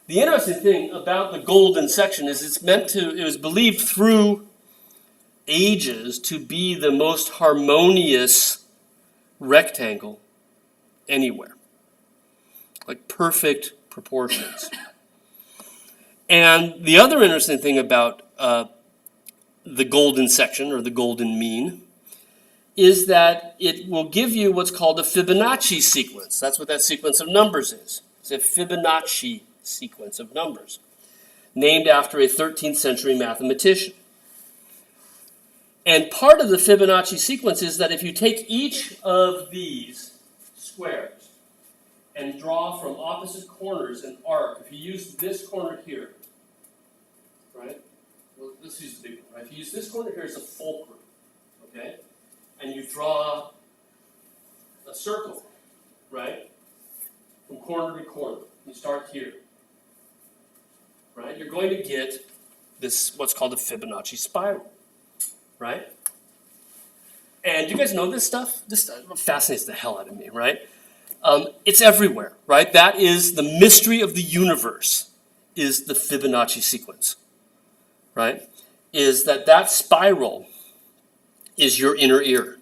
The interesting thing about the golden section is it was believed through ages to be the most harmonious rectangle anywhere. Like perfect proportions. And the other interesting thing about the golden section, or the golden mean, is that it will give you what's called a Fibonacci sequence. That's what that sequence of numbers is. It's a Fibonacci sequence of numbers, named after a 13th century mathematician. And part of the Fibonacci sequence is that if you take each of these squares and draw from opposite corners an arc, if you use this corner here, right? Well, let's use the big one, right? If you use this corner here as a fulcrum, okay? And you draw a circle, right? From corner to corner. You start here, right? You're going to get this, what's called a Fibonacci spiral, right? And you guys know this stuff? This stuff fascinates the hell out of me, right? It's everywhere, right? That is the mystery of the universe, is the Fibonacci sequence, right? Is that spiral is your inner ear,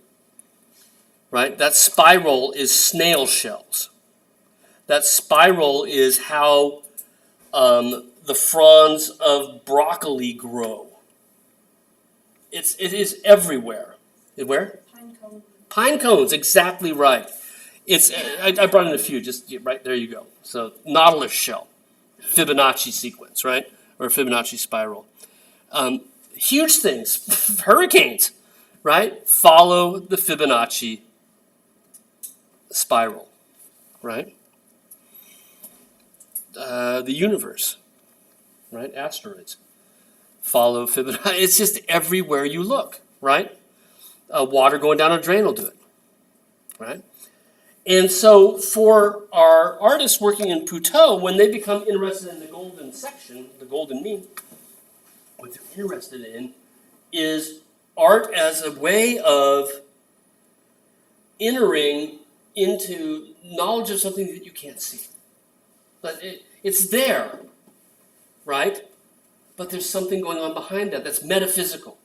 right? That spiral is snail shells. That spiral is how the fronds of broccoli grow. It is everywhere. Where? Pine cones. Pine cones, exactly right. I brought in a few, just right there you go. So nautilus shell, Fibonacci sequence, right? Or Fibonacci spiral. Huge things, hurricanes, right? Follow the Fibonacci spiral, right? The universe, right? Asteroids follow Fibonacci. It's just everywhere you look, right? Water going down a drain will do it, right? And so for our artists working in Puteaux, when they become interested in the golden section, the golden mean, what they're interested in is art as a way of entering into knowledge of something that you can't see. But it's there, right? But there's something going on behind that that's metaphysical.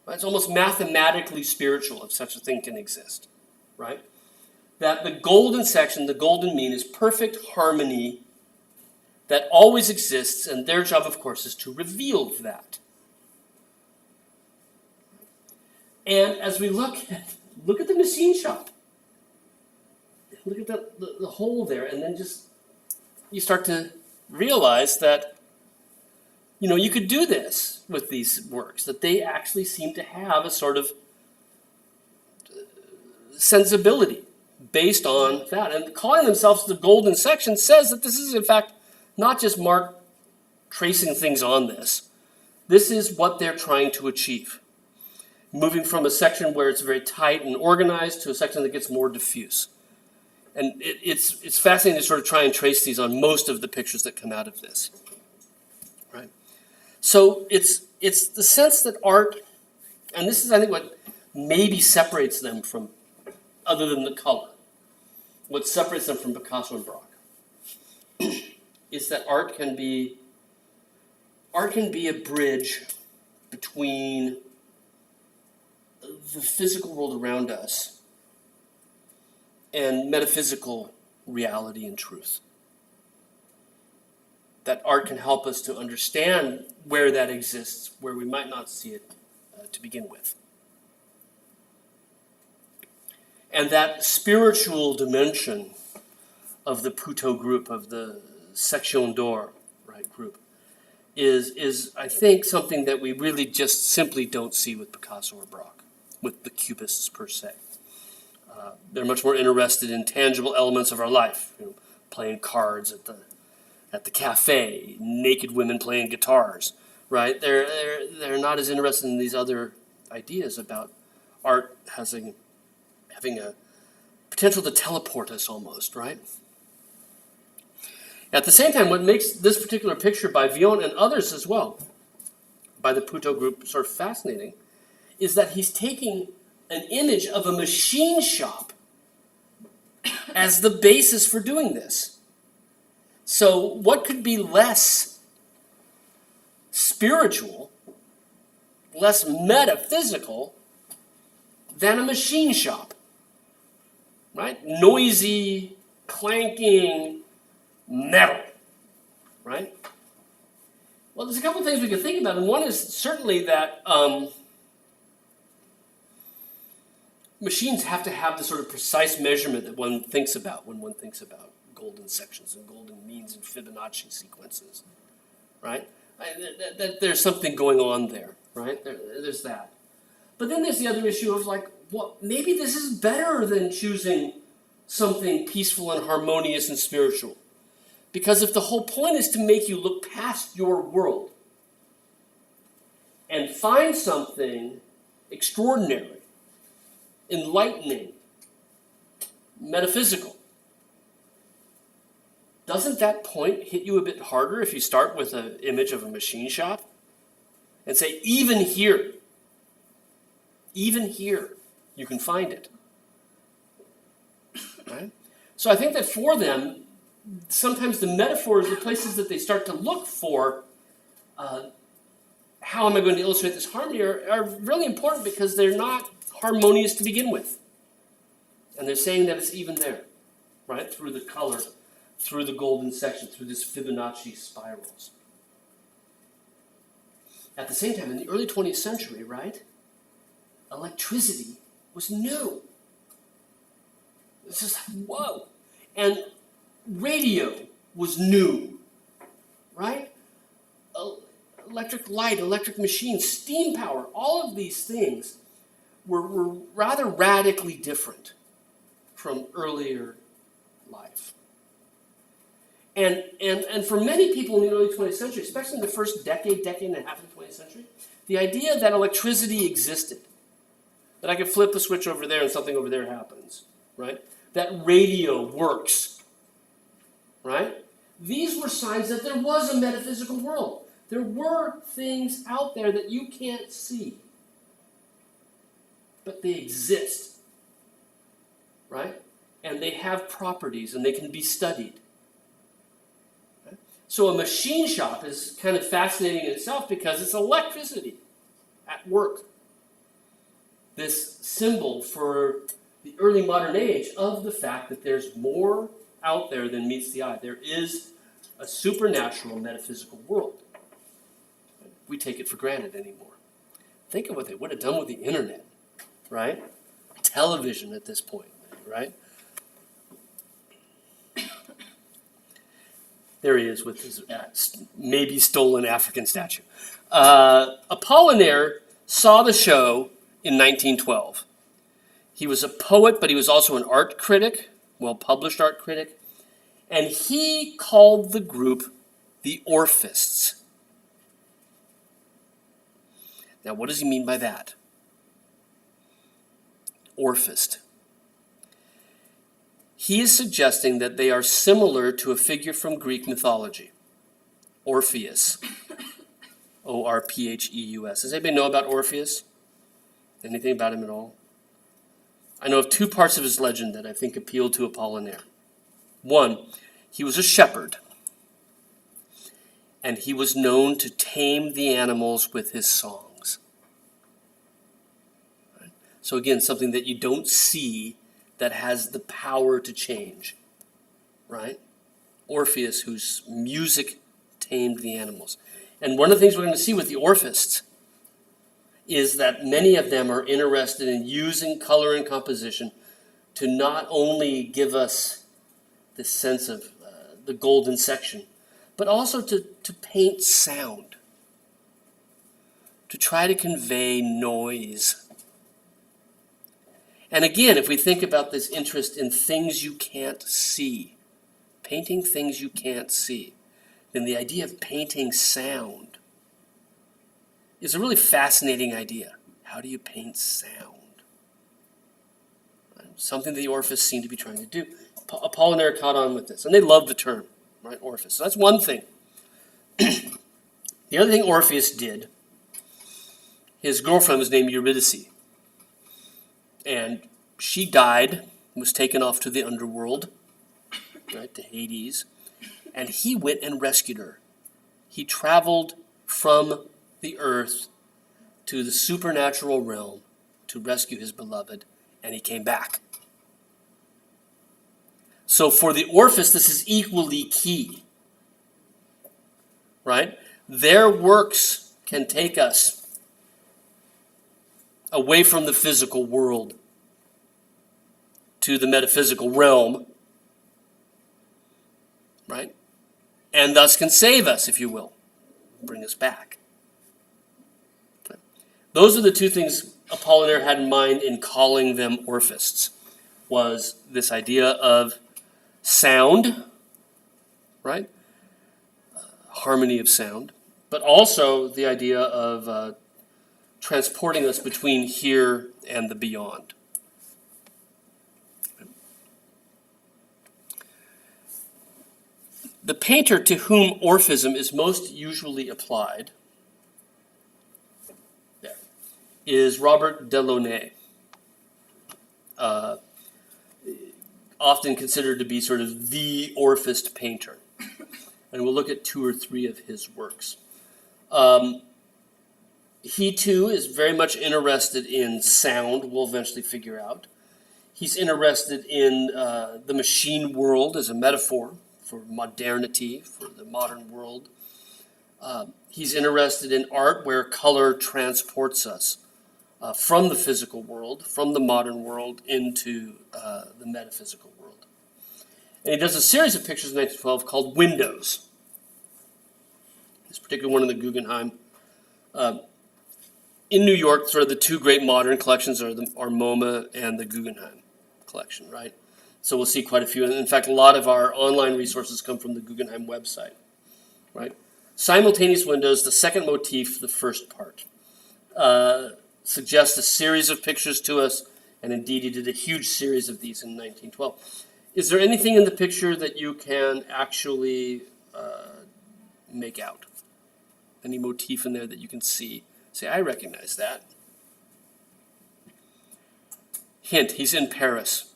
Right? It's almost mathematically spiritual if such a thing can exist, right? That the golden section, the golden mean, is perfect harmony that always exists, and their job, of course, is to reveal that. And as we look at the machine shop, look at the hole there, and then just you start to realize that you could do this with these works, that they actually seem to have a sort of sensibility based on that. And calling themselves the golden section says that this is, in fact, not just Mark tracing things on this. This is what they're trying to achieve. Moving from a section where it's very tight and organized to a section that gets more diffuse. And it's fascinating to sort of try and trace these on most of the pictures that come out of this. Right? So it's the sense that art, and this is, I think, what maybe separates them from, other than the color, what separates them from Picasso and Braque, is that art can be a bridge between the physical world around us and metaphysical reality and truth. That art can help us to understand where that exists, where we might not see it to begin with. And that spiritual dimension of the Puteaux group, of the Section d'Or, right, group, is I think something that we really just simply don't see with Picasso or Braque, with the Cubists per se. They're much more interested in tangible elements of our life, playing cards at the cafe, naked women playing guitars, right? They're not as interested in these other ideas about art having a potential to teleport us almost, right? At the same time, what makes this particular picture by Villon and others as well, by the Puteaux group, sort of fascinating, is that he's taking an image of a machine shop as the basis for doing this. So what could be less spiritual, less metaphysical than a machine shop? Right? Noisy, clanking metal. Right? Well, there's a couple of things we can think about, and one is certainly that machines have to have the sort of precise measurement that one thinks about when one thinks about golden sections and golden means and Fibonacci sequences, right? There's something going on there, right? There's that. But then there's the other issue of like, well, maybe this is better than choosing something peaceful and harmonious and spiritual. Because if the whole point is to make you look past your world and find something extraordinary, enlightening, metaphysical, doesn't that point hit you a bit harder if you start with an image of a machine shop and say, even here, you can find it? Right? So I think that for them, sometimes the metaphors, the places that they start to look for, how am I going to illustrate this harmony, are really important because they're not harmonious to begin with. And they're saying that it's even there, right? Through the color, through the golden section, through this Fibonacci spirals. At the same time, in the early 20th century, right, electricity was new. It's just, whoa. And radio was new, right? Electric light, electric machines, steam power, all of these things were rather radically different from earlier life. And for many people in the early 20th century, especially in the first decade and a half of the 20th century, the idea that electricity existed, that I could flip a switch over there and something over there happens, right? That radio works, right? These were signs that there was a metaphysical world. There were things out there that you can't see, but they exist, right? And they have properties and they can be studied. Right? So a machine shop is kind of fascinating in itself because it's electricity at work. This symbol for the early modern age of the fact that there's more out there than meets the eye. There is a supernatural metaphysical world. We take it for granted anymore. Think of what they would have done with the internet, right? Television at this point, right? There he is with his maybe stolen African statue. Apollinaire saw the show in 1912. He was a poet, but he was also an art critic, well-published art critic, and he called the group the Orphists. Now, what does he mean by that? Orphist. He is suggesting that they are similar to a figure from Greek mythology, Orpheus. Orpheus. Does anybody know about Orpheus? Anything about him at all? I know of two parts of his legend that I think appeal to Apollinaire. One, he was a shepherd, and he was known to tame the animals with his songs. Right? So again, something that you don't see that has the power to change, right? Orpheus, whose music tamed the animals. And one of the things we're going to see with the Orphists is that many of them are interested in using color and composition to not only give us this sense of the golden section, but also to paint sound, to try to convey noise. And again, if we think about this interest in things you can't see, painting things you can't see, then the idea of painting sound is a really fascinating idea. How do you paint sound? Something the Orphists seem to be trying to do. Apollinaire caught on with this, and they loved the term. right? Orpheus. So that's one thing. The other thing Orpheus did, his girlfriend was named Eurydice. And she died, was taken off to the underworld, right, to Hades. And he went and rescued her. He traveled from the earth to the supernatural realm to rescue his beloved, and he came back. So for the Orpheus, this is equally key, right? Their works can take us away from the physical world to the metaphysical realm, right? And thus can save us, if you will, bring us back. Okay. Those are the two things Apollinaire had in mind in calling them Orphists, was this idea of sound, right? Harmony of sound, but also the idea of transporting us between here and the beyond. The painter to whom Orphism is most usually applied is Robert Delaunay, often considered to be sort of the Orphist painter. And we'll look at 2 or 3 of his works. He too is very much interested in sound, we'll eventually figure out. He's interested in the machine world as a metaphor for modernity, for the modern world. He's interested in art where color transports us from the physical world, from the modern world, into the metaphysical world. And he does a series of pictures in 1912 called Windows. This particular one in the Guggenheim. In New York, sort of the 2 great modern collections are MoMA and the Guggenheim collection, right? So we'll see quite a few. And in fact, a lot of our online resources come from the Guggenheim website, right? Simultaneous windows, the second motif, the first part, suggests a series of pictures to us, and indeed he did a huge series of these in 1912. Is there anything in the picture that you can actually make out? Any motif in there that you can see? Say, I recognize that. Hint, he's in Paris.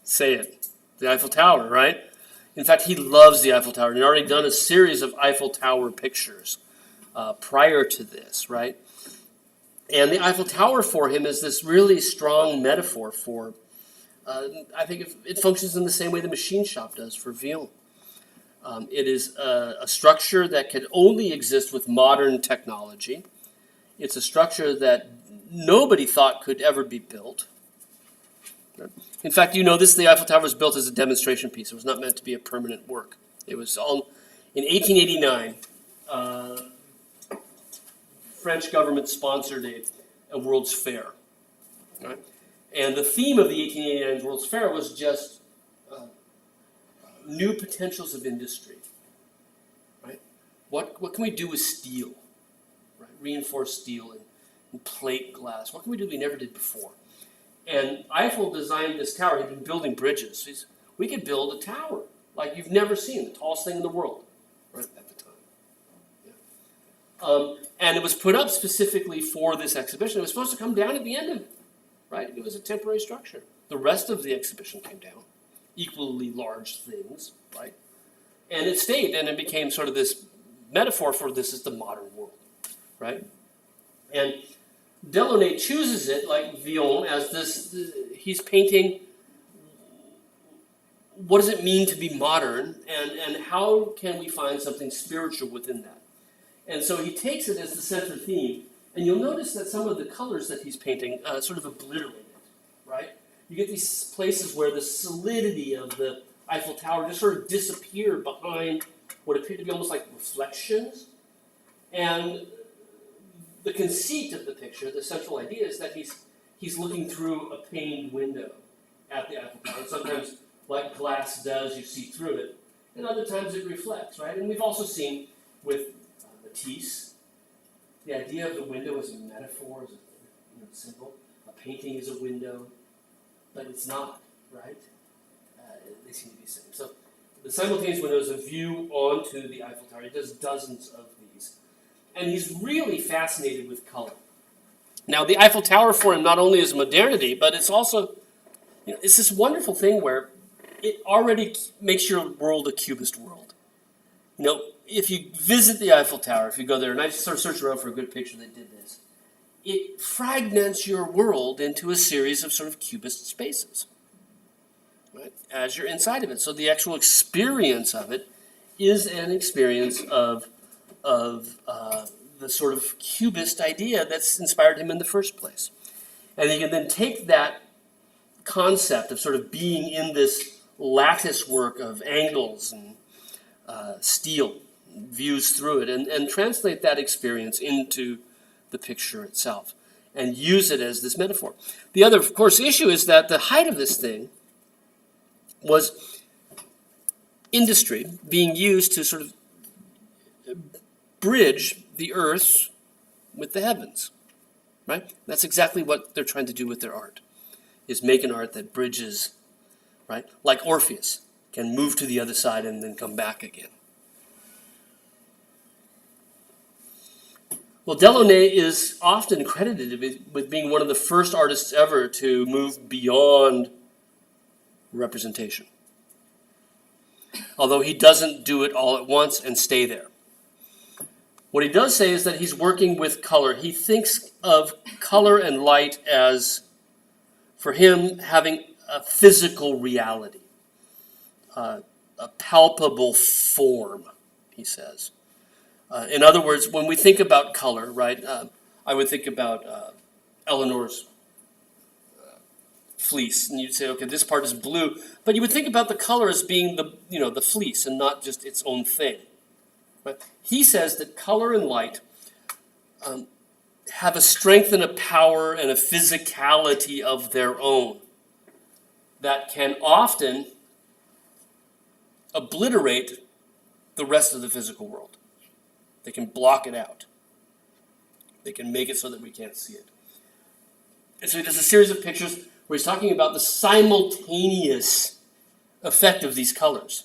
Say it. The Eiffel Tower, right? In fact, he loves the Eiffel Tower. And he'd already done a series of Eiffel Tower pictures prior to this, right? And the Eiffel Tower for him is this really strong metaphor for, I think it functions in the same way the machine shop does for Villon. It is a structure that can only exist with modern technology. It's a structure that nobody thought could ever be built. In fact, you know this, the Eiffel Tower was built as a demonstration piece. It was not meant to be a permanent work. It was all, in 1889, French government sponsored a World's Fair. Right? And the theme of the 1889 World's Fair was just new potentials of industry. Right? What can we do with steel? Right? Reinforced steel and plate glass. What can we do that we never did before? And Eiffel designed this tower. He'd been building bridges. We could build a tower like you've never seen, the tallest thing in the world, right at the time. Yeah. And it was put up specifically for this exhibition. It was supposed to come down at the end of it, right? It was a temporary structure. The rest of the exhibition came down, equally large things, right? And it stayed, and it became sort of this metaphor for this is the modern world, right? And Delaunay chooses it, like Villon, as this, he's painting what does it mean to be modern, and how can we find something spiritual within that. And so he takes it as the center theme, and you'll notice that some of the colors that he's painting sort of obliterate it, right? You get these places where the solidity of the Eiffel Tower just sort of disappear behind what appear to be almost like reflections. And the conceit of the picture, the central idea, is that he's looking through a paned window at the Eiffel Tower. And sometimes, like glass does, you see through it. And other times it reflects, right? And we've also seen with Matisse, the idea of the window as a metaphor, as a symbol. A painting is a window, but it's not, right? they seem to be the same. So the simultaneous window is a view onto the Eiffel Tower. He does dozens of these. And he's really fascinated with color. Now, the Eiffel Tower for him not only is modernity, but it's also, it's this wonderful thing where it already makes your world a cubist world. If you visit the Eiffel Tower, if you go there, and I sort of searched around for a good picture that did this, it fragments your world into a series of sort of cubist spaces, right, as you're inside of it. So the actual experience of it is an experience of the sort of cubist idea that's inspired him in the first place. And he can then take that concept of sort of being in this lattice work of angles and steel, views through it, and translate that experience into the picture itself and use it as this metaphor. The other, of course, issue is that the height of this thing was industry being used to sort of bridge the earth with the heavens, right? That's exactly what they're trying to do with their art, is make an art that bridges, right? Like Orpheus can move to the other side and then come back again. Well, Delaunay is often credited with being one of the first artists ever to move beyond representation. Although he doesn't do it all at once and stay there. What he does say is that he's working with color. He thinks of color and light as, for him, having a physical reality, a palpable form, he says. In other words, when we think about color, right, I would think about Eleanor's fleece, and you'd say, okay, this part is blue, but you would think about the color as being the fleece and not just its own thing. Right? He says that color and light have a strength and a power and a physicality of their own that can often obliterate the rest of the physical world. They can block it out. They can make it so that we can't see it. And so he does a series of pictures where he's talking about the simultaneous effect of these colors,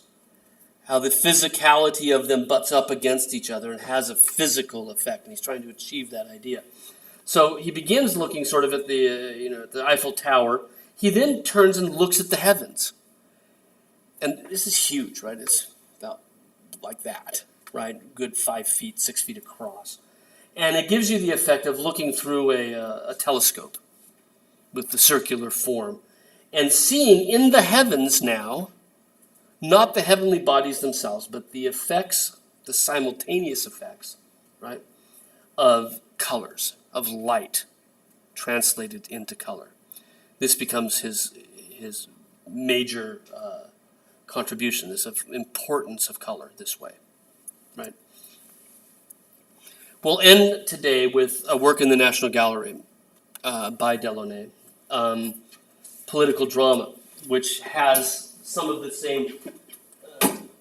how the physicality of them butts up against each other and has a physical effect, and he's trying to achieve that idea. So he begins looking sort of at the Eiffel Tower. He then turns and looks at the heavens. And this is huge, right? It's about like that, right? Good 5 feet, 6 feet across. And it gives you the effect of looking through a telescope with the circular form and seeing in the heavens now, not the heavenly bodies themselves, but the effects, the simultaneous effects, right, of colors, of light translated into color. This becomes his major contribution, this of importance of color this way, right? We'll end today with a work in the National Gallery by Delaunay, Political Drama, which has some of the same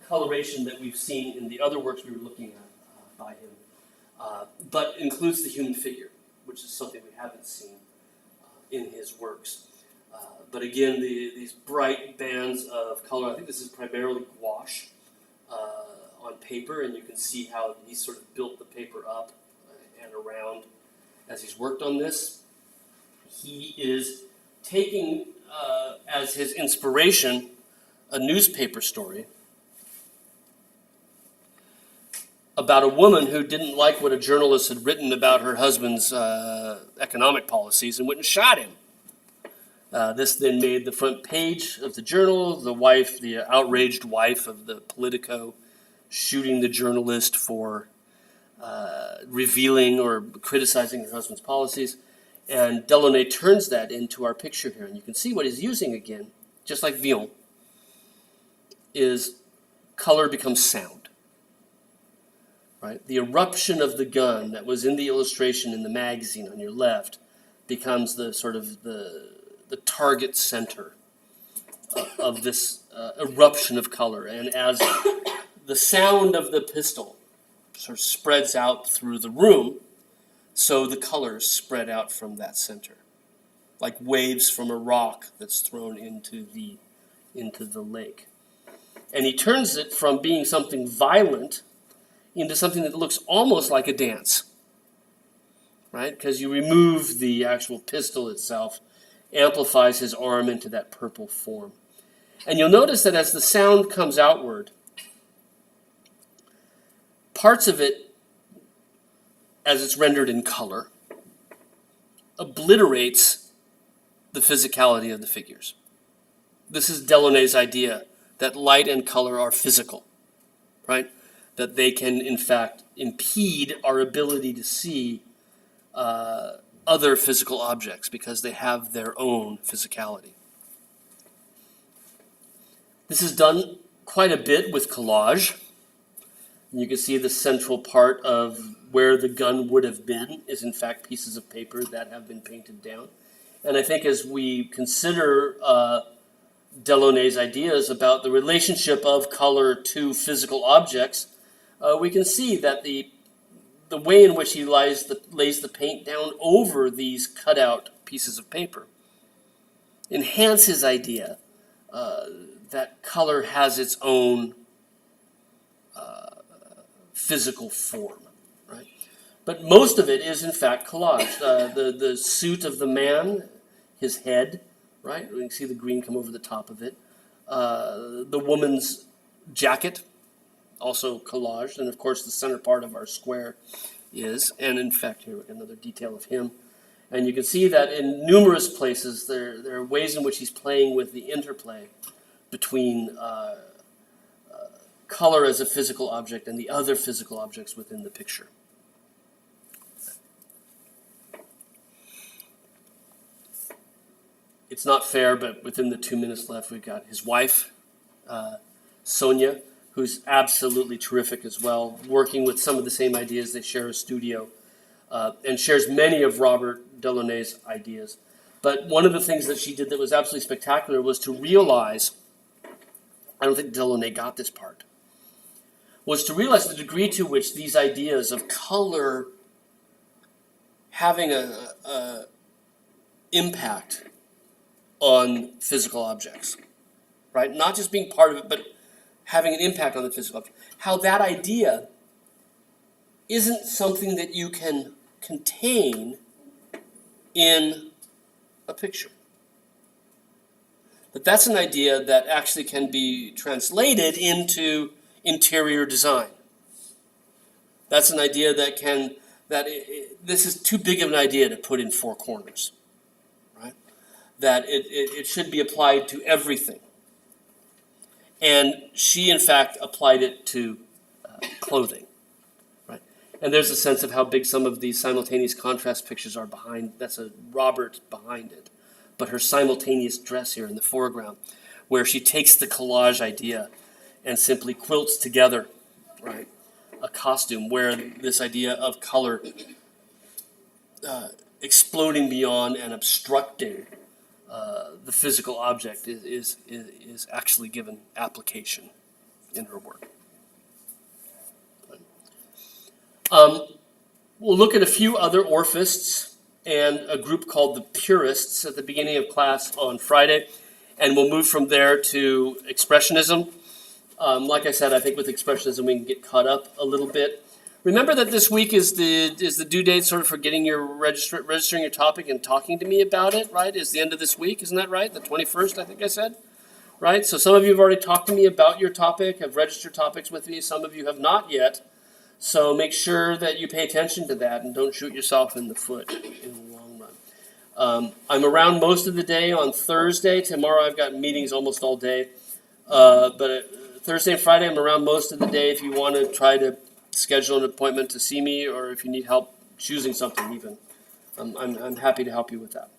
coloration that we've seen in the other works we were looking at by him, but includes the human figure, which is something we haven't seen in his works. But again, these bright bands of color, I think this is primarily gouache on paper, and you can see how he sort of built the paper up and around as he's worked on this. He is taking as his inspiration a newspaper story about a woman who didn't like what a journalist had written about her husband's economic policies and went and shot him. This then made the front page of the journal. The outraged wife of the Politico, shooting the journalist for revealing or criticizing her husband's policies. And Delaunay turns that into our picture here. And you can see what he's using again, just like Villon, is color becomes sound. Right? The eruption of the gun that was in the illustration in the magazine on your left becomes the sort of the target center of this eruption of color. And as the sound of the pistol sort of spreads out through the room, so the colors spread out from that center, like waves from a rock that's thrown into the into the lake. And he turns it from being something violent into something that looks almost like a dance, right? Because you remove the actual pistol itself, amplifies his arm into that purple form. And you'll notice that as the sound comes outward, parts of it, as it's rendered in color, obliterates the physicality of the figures. This is Delaunay's idea that light and color are physical, right? That they can, in fact, impede our ability to see other physical objects because they have their own physicality. This is done quite a bit with collage. You can see the central part of where the gun would have been is in fact pieces of paper that have been painted down. And I think as we consider Delaunay's ideas about the relationship of color to physical objects, we can see that the way in which he lays the paint down over these cutout pieces of paper enhance his idea that color has its own physical form, right? But most of it is in fact collage. The suit of the man, his head, right? We can see the green come over the top of it. The woman's jacket, also collaged, and of course the center part of our square is, and in fact here another detail of him. And you can see that in numerous places there are ways in which he's playing with the interplay between color as a physical object and the other physical objects within the picture. It's not fair, but within the 2 minutes left, we've got his wife, Sonia, who's absolutely terrific as well, working with some of the same ideas. They share a studio and shares many of Robert Delaunay's ideas. But one of the things that she did that was absolutely spectacular was to realize, I don't think Delaunay got this part, was to realize the degree to which these ideas of color having a impact on physical objects, right? Not just being part of it, but having an impact on the physical object. How that idea isn't something that you can contain in a picture. But that's an idea that actually can be translated into interior design. That's an idea that this is too big of an idea to put in four corners, right? That it should be applied to everything. And she, in fact, applied it to clothing, right? And there's a sense of how big some of these simultaneous contrast pictures are behind. That's a Robert behind it. But her simultaneous dress here in the foreground, where she takes the collage idea and simply quilts together, right, a costume where this idea of color exploding beyond and obstructing the physical object is actually given application in her work. We'll look at a few other Orphists and a group called the Purists at the beginning of class on Friday, and we'll move from there to Expressionism. Like I said, I think with Expressionism we can get caught up a little bit. Remember that this week is the due date sort of for getting your registering your topic and talking to me about it, right? Is the end of this week, isn't that right? The 21st, I think I said, right? So some of you have already talked to me about your topic, have registered topics with me. Some of you have not yet. So make sure that you pay attention to that and don't shoot yourself in the foot in the long run. I'm around most of the day on Thursday. Tomorrow I've got meetings almost all day. But Thursday and Friday I'm around most of the day if you want to try to schedule an appointment to see me, or if you need help choosing something even. I'm happy to help you with that.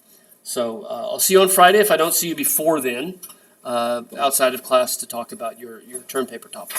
So I'll see you on Friday if I don't see you before then, outside of class to talk about your term paper topic.